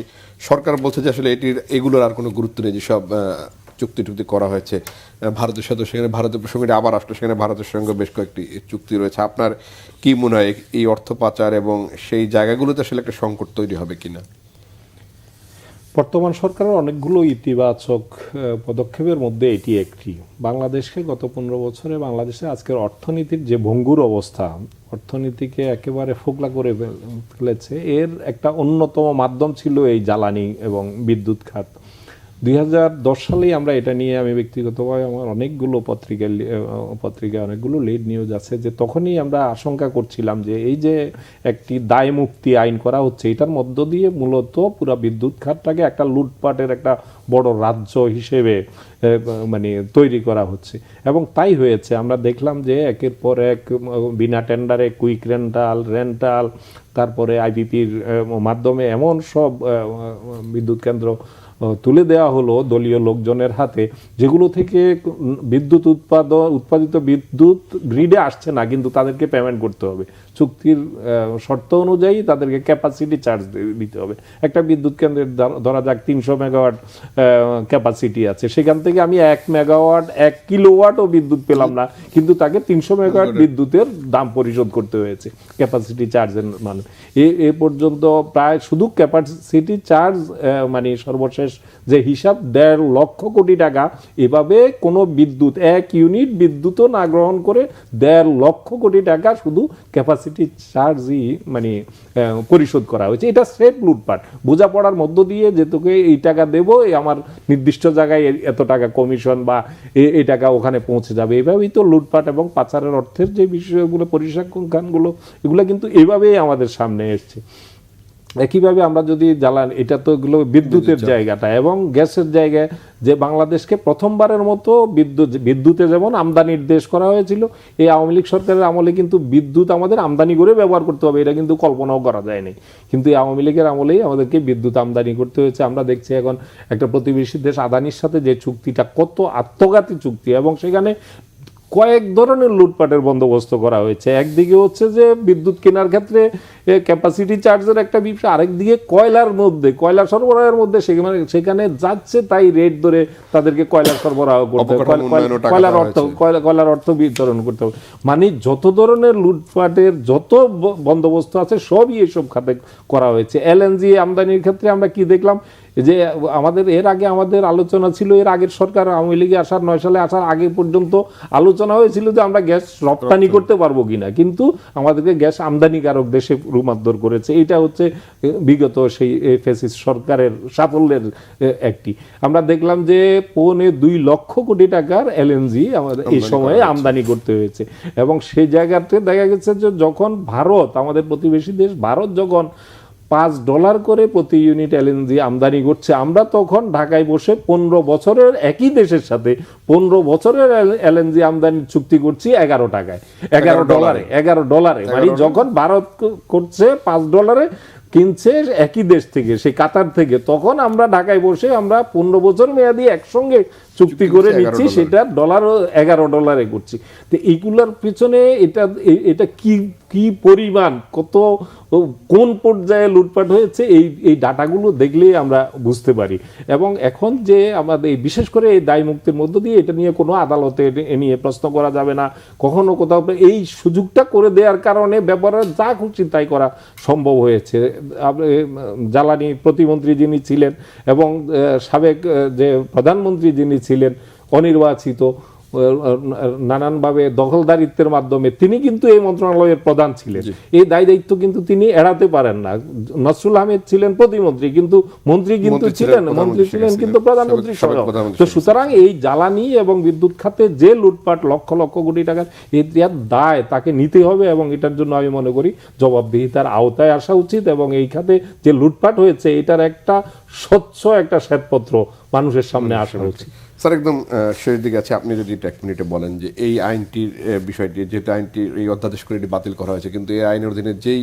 সরকার বলছে যে আসলে এগুলোর আর কোনো গুরুত্ব নেই, যেসব চুক্তি টুক্তি করা হয়েছে ভারতের সাথে, সেখানে ভারতের প্রসঙ্গে আবার আসলে সেখানে ভারতের সঙ্গে বেশ কয়েকটি চুক্তি রয়েছে। আপনার কি মনে হয় এই অর্থ পাচার এবং সেই জায়গাগুলোতে আসলে একটা সংকট তৈরি হবে কিনা?
বর্তমান সরকারের অনেকগুলো ইতিবাচক পদক্ষেপের মধ্যে এটি একটি। বাংলাদেশকে গত 15 বছরে বাংলাদেশে আজকের অর্থনীতির যে ভঙ্গুর অবস্থা, অর্থনীতিকে একেবারে ফোকলা করে ফেলেছে, এর একটা অন্যতম মাধ্যম ছিল এই জ্বালানি এবং বিদ্যুৎ খাত। 2010 সালেই আমরা এটা নিয়ে, আমি ব্যক্তিগতভাবে আমার অনেকগুলো পত্রিকায় অনেকগুলো লিড নিউজ আছে, যে তখনই আমরা আশঙ্কা করছিলাম যে এই যে একটি দায় মুক্তি আইন করা হচ্ছে, এটার মধ্য দিয়ে মূলত পুরো বিদ্যুৎ খাতটাকে একটা লুটপাটের একটা বড় রাজ্য হিসেবে মানে তৈরি করা হচ্ছে, এবং তাই হয়েছে। আমরা দেখলাম যে একের পর এক বিনা টেন্ডারে কুইক রেন্টাল, তারপরে আইপিপির মাধ্যমে এমন সব বিদ্যুৎ কেন্দ্র তুলে দেওয়া হলো দলীয় লোকজনের হাতে, যেগুলো থেকে বিদ্যুৎ উৎপাদিত বিদ্যুৎ গ্রিডে আসছে না, কিন্তু তাদেরকে পেমেন্ট করতে হবে চুক্তির শর্ত অনুযায়ী, তাদেরকে ক্যাপাসিটি চার্জ দিতে হবে। একটা বিদ্যুৎ কেন্দ্রের ধরা যাক 300 মেগাওয়াট ক্যাপাসিটি আছে, সেখান থেকে আমি 1 মেগাওয়াট 1 কিলোওয়াটও বিদ্যুৎ পেলাম না, কিন্তু তাকে 300 মেগাওয়াট বিদ্যুতের দাম পরিশোধ করতে হয়েছে ক্যাপাসিটি চার্জের মানে। এ পর্যন্ত প্রায় শুধু ক্যাপাসিটি চার্জ মানে সর্বশেষ যে হিসাব 1.5 লক্ষ কোটি টাকা, এভাবে কোনো বিদ্যুৎ 1 ইউনিট বিদ্যুৎও না গ্রহণ করে 1.5 লক্ষ কোটি টাকা শুধু ক্যাপাসিটি চার্জই মানে পরিশোধ করা হয়েছে। এটা স্রেফ লুটপাট, বোঝাপড়ার মধ্য দিয়ে যে তোকে এই টাকা দেবো, আমার নির্দিষ্ট জায়গায় এত টাকা কমিশন বা এই টাকা ওখানে পৌঁছে যাবে, এভাবেই তো লুটপাট এবং পাচারের অর্থের যে বিষয়গুলো, পরিসংখ্যানগুলো, এগুলো কিন্তু এভাবেই আমাদের সামনে এসছে। একইভাবে আমরা যদি জ্বালানি, এটা তো এগুলো বিদ্যুতের জায়গাটা এবং গ্যাসের জায়গায় যে বাংলাদেশকে প্রথমবারের মতো বিদ্যুতে যেমন আমদানির দেশ করা হয়েছিল, এই আওয়ামী লীগ সরকারের আমলে কিন্তু বিদ্যুৎ আমাদের আমদানি করে ব্যবহার করতে হবে, এটা কিন্তু কল্পনাও করা যায়নি। কিন্তু এই আওয়ামী লীগের আমলেই আমাদেরকে বিদ্যুৎ আমদানি করতে হয়েছে। আমরা দেখছি এখন একটা প্রতিবেশী দেশ আদানির সাথে যে চুক্তিটা, কত আত্মঘাতী চুক্তি, এবং সেখানে কয়েক ধরনের লুটপাটের বন্দোবস্ত করা হয়েছে। একদিকে হচ্ছে যে বিদ্যুৎ কেনার ক্ষেত্রে ক্যাপাসিটি চার্জের একটা বিষয়, আরেকদিকে কয়লা সরবরাহের মধ্যে সেখানে যাচ্ছে তাই রেট ধরে তাদেরকে কয়লা সরবরাহ করতে হবে, কয়লার অর্থ বিতরণ করতে হবে। মানে যত ধরনের লুটপাটের যত বন্দোবস্ত আছে সবই এসব খাতে করা হয়েছে। এলএনজি আমদানির ক্ষেত্রে আমরা কি দেখলাম, যে আমাদের এর আগে আমাদের আলোচনা ছিল, এর আগের সরকার আওয়ামী লীগে 9 সালে আসার আগে পর্যন্ত আলোচনা হয়েছিল যে আমরা গ্যাস রপ্তানি করতে পারবো কিনা, কিন্তু আমাদেরকে গ্যাস আমদানিকারক দেশে রূপান্তর করেছে। এটা হচ্ছে বিগত সেই ফ্যাসিস্ট সরকারের সাফল্যের একটি। আমরা দেখলাম যে 2.25 লক্ষ কোটি টাকার এলএনজি আমাদের এই সময়ে আমদানি করতে হয়েছে, এবং সেই জায়গাতে দেখা গেছে যে যখন ভারত, আমাদের প্রতিবেশী দেশ ভারত, যখন $5 করে প্রতি ইউনিট এলএনজি আমদানি করছে, আমরা তখন ঢাকায় বসে 15 বছরের একই দেশের সাথে 15 বছরের এলএনজি আমদানি চুক্তি করছি $11 $11 মানে যখন ভারত করছে $5 কিনছে একই দেশ থেকে, সেই কাতার থেকে, তখন আমরা ঢাকায় বসে আমরা 15 বছর মেয়াদি একসঙ্গে চুক্তি করে নিচ্ছি, সেটা $11 করছি। তো এইগুলোর পিছনে এটা কি পরিমাণ, কোন পর্যায়ে লুটপাট হয়েছে, এই ডাটাগুলো দেখলেই আমরা বুঝতে পারি। এবং এখন যে আমাদের বিশেষ করে এই দায় মুক্তির মধ্য দিয়ে এটা নিয়ে কোনো আদালতে এ নিয়ে প্রশ্ন করা যাবে না, কখনো কোথাও এই সুযোগটা করে দেওয়ার কারণে ব্যাপারে যা খুশি তাই করা সম্ভব হয়েছে। জ্বালানি প্রতিমন্ত্রী যিনি ছিলেন এবং সাবেক যে প্রধানমন্ত্রী যিনি ছিলেন অনির্বাচিত, নানানভাবে দখলদারিত্বের মাধ্যমে তিনি কিন্তু এই মন্ত্রণালয়ের প্রধান ছিলেন, এই দায়িত্ব কিন্তু তিনি এড়াতে পারেন না। নসরুল আহমেদ ছিলেন প্রতিমন্ত্রী, কিন্তু মন্ত্রী ছিলেন কিন্তু প্রধানমন্ত্রী সহ। তো সুতরাং এই জ্বালানি এবং বিদ্যুৎ খাতে যে লুটপাট লক্ষ লক্ষ কোটি টাকার, এর দায় তাকে নিতে হবে, এবং এটার জন্য আমি মনে করি জবাবদিহিতার আওতায় আসা উচিত, এবং এই খাতে যে লুটপাট হয়েছে এটার একটা স্বচ্ছ একটা শ্বেতপত্র মানুষের সামনে আসা উচিত।
স্যার, একদম শেষ দিকে আছে, আপনি যদি 1 মিনিটে বলেন যে এই আইনটির বিষয়টি, যেটা আইনটি এই অধ্যাদেশ করে এটি বাতিল করা হয়েছে, কিন্তু এই আইনের অধীনে যেই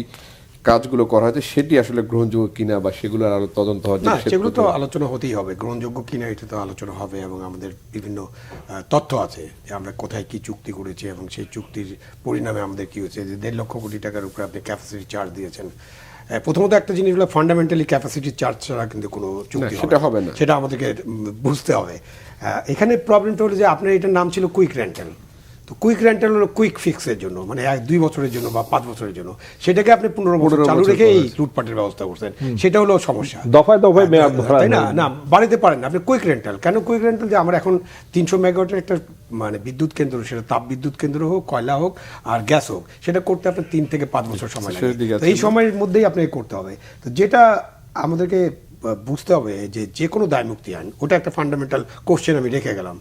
কাজগুলো করা হয়েছে সেটি আসলে গ্রহণযোগ্য কিনা, বা সেগুলোর আরো তদন্ত হওয়া,
সেগুলো তো আলোচনা হতেই হবে, গ্রহণযোগ্য কিনা এটা তো আলোচনা হবে, এবং আমাদের বিভিন্ন তথ্য আছে যে আমরা কোথায় কি চুক্তি করেছি এবং সেই চুক্তির পরিণামে আমাদের কি হয়েছে। যে 1.5 লক্ষ কোটি টাকার উপরে আপনি ক্যাপাসিটি চার্জ দিয়েছেন, প্রথমত একটা জিনিস হলো ফান্ডামেন্টালি ক্যাপাসিটি চার্জ ছাড়া কিন্তু কোনো চুক্তি হবে না, সেটা আমাদেরকে বুঝতে হবে। এখানে প্রবলেমটা হলো যে আপনার এটার নাম ছিল কুইক রেন্টাল, তো কুইক রেন্টাল হলো কুইক ফিক্সের জন্য, মানে 2 বছরের জন্য বা 5 বছরের জন্য, সেটাকে আপনি 15 বছর চালু রেখে এই লুটপাটের ব্যবস্থা করছেন, সেটা হলো সমস্যা।
দফায় মেয়াদ ধরা,
তাই না, বাড়িতে পারেন না আপনি কুইক রেন্টাল। কেন কুইক রেন্টাল? যে আমরা এখন 300 মেগাওয়াটের একটা মানে বিদ্যুৎ কেন্দ্র, সেটা তাপ বিদ্যুৎ কেন্দ্র হোক, কয়লা হোক আর গ্যাস হোক, সেটা করতে আপনার 3 থেকে 5 বছর সময় লাগে। তো এই সময়ের মধ্যেই আপনাকে করতে হবে। তো যেটা আমাদেরকে বুঝতে হবে যে কোনো দায় মুক্তি আইন, ওটা একটা ফান্ডামেন্টাল কোশ্চেন আমি রেখে গেলাম।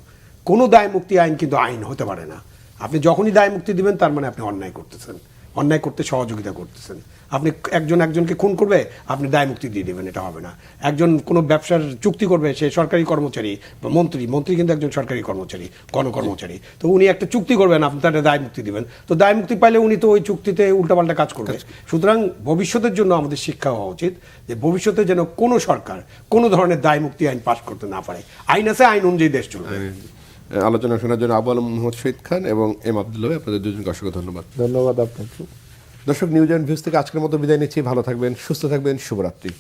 কোনো দায় মুক্তি আইন কিন্তু আইন হতে পারে না। আপনি যখনই দায় মুক্তি দিবেন তার মানে আপনি অন্যায় করতেছেন, অন্যায় করতে সহযোগিতা করতেছেন। আপনি একজনকে খুন করবে, আপনি দায় মুক্তি দিয়ে দেবেন, এটা হবে না। একজন কোনো ব্যবসার চুক্তি করবে, সে সরকারি কর্মচারী বা মন্ত্রী কিন্তু একজন সরকারি কর্মচারী, গণকর্মচারী, তো উনি একটা চুক্তি করবেন, আপনি তার দায় মুক্তি দিবেন, তো দায় মুক্তি পাইলে উনি তো ওই চুক্তিতে উল্টাপাল্টা কাজ করবে। সুতরাং ভবিষ্যতের জন্য আমাদের শিক্ষা হওয়া উচিত যে ভবিষ্যতে যেন কোনো সরকার কোনো ধরনের দায় মুক্তি আইন পাশ করতে না পারে। আইন আছে, আইন অনুযায়ী দেশ চলবে।
আলোচনা শোনার জন্য আবু আলম মোহাম্মদ শহীদ খান এবং এম আব্দুল ওয়াহেদ, আপনাদের দুজনকে অসংখ্য ধন্যবাদ।
ধন্যবাদ আপনাকে।
দর্শক, নিউজ অ্যান্ড ভিউজ থেকে আজকের মতো বিদায় নিচ্ছি। ভালো থাকবেন, সুস্থ থাকবেন, শুভরাত্রি।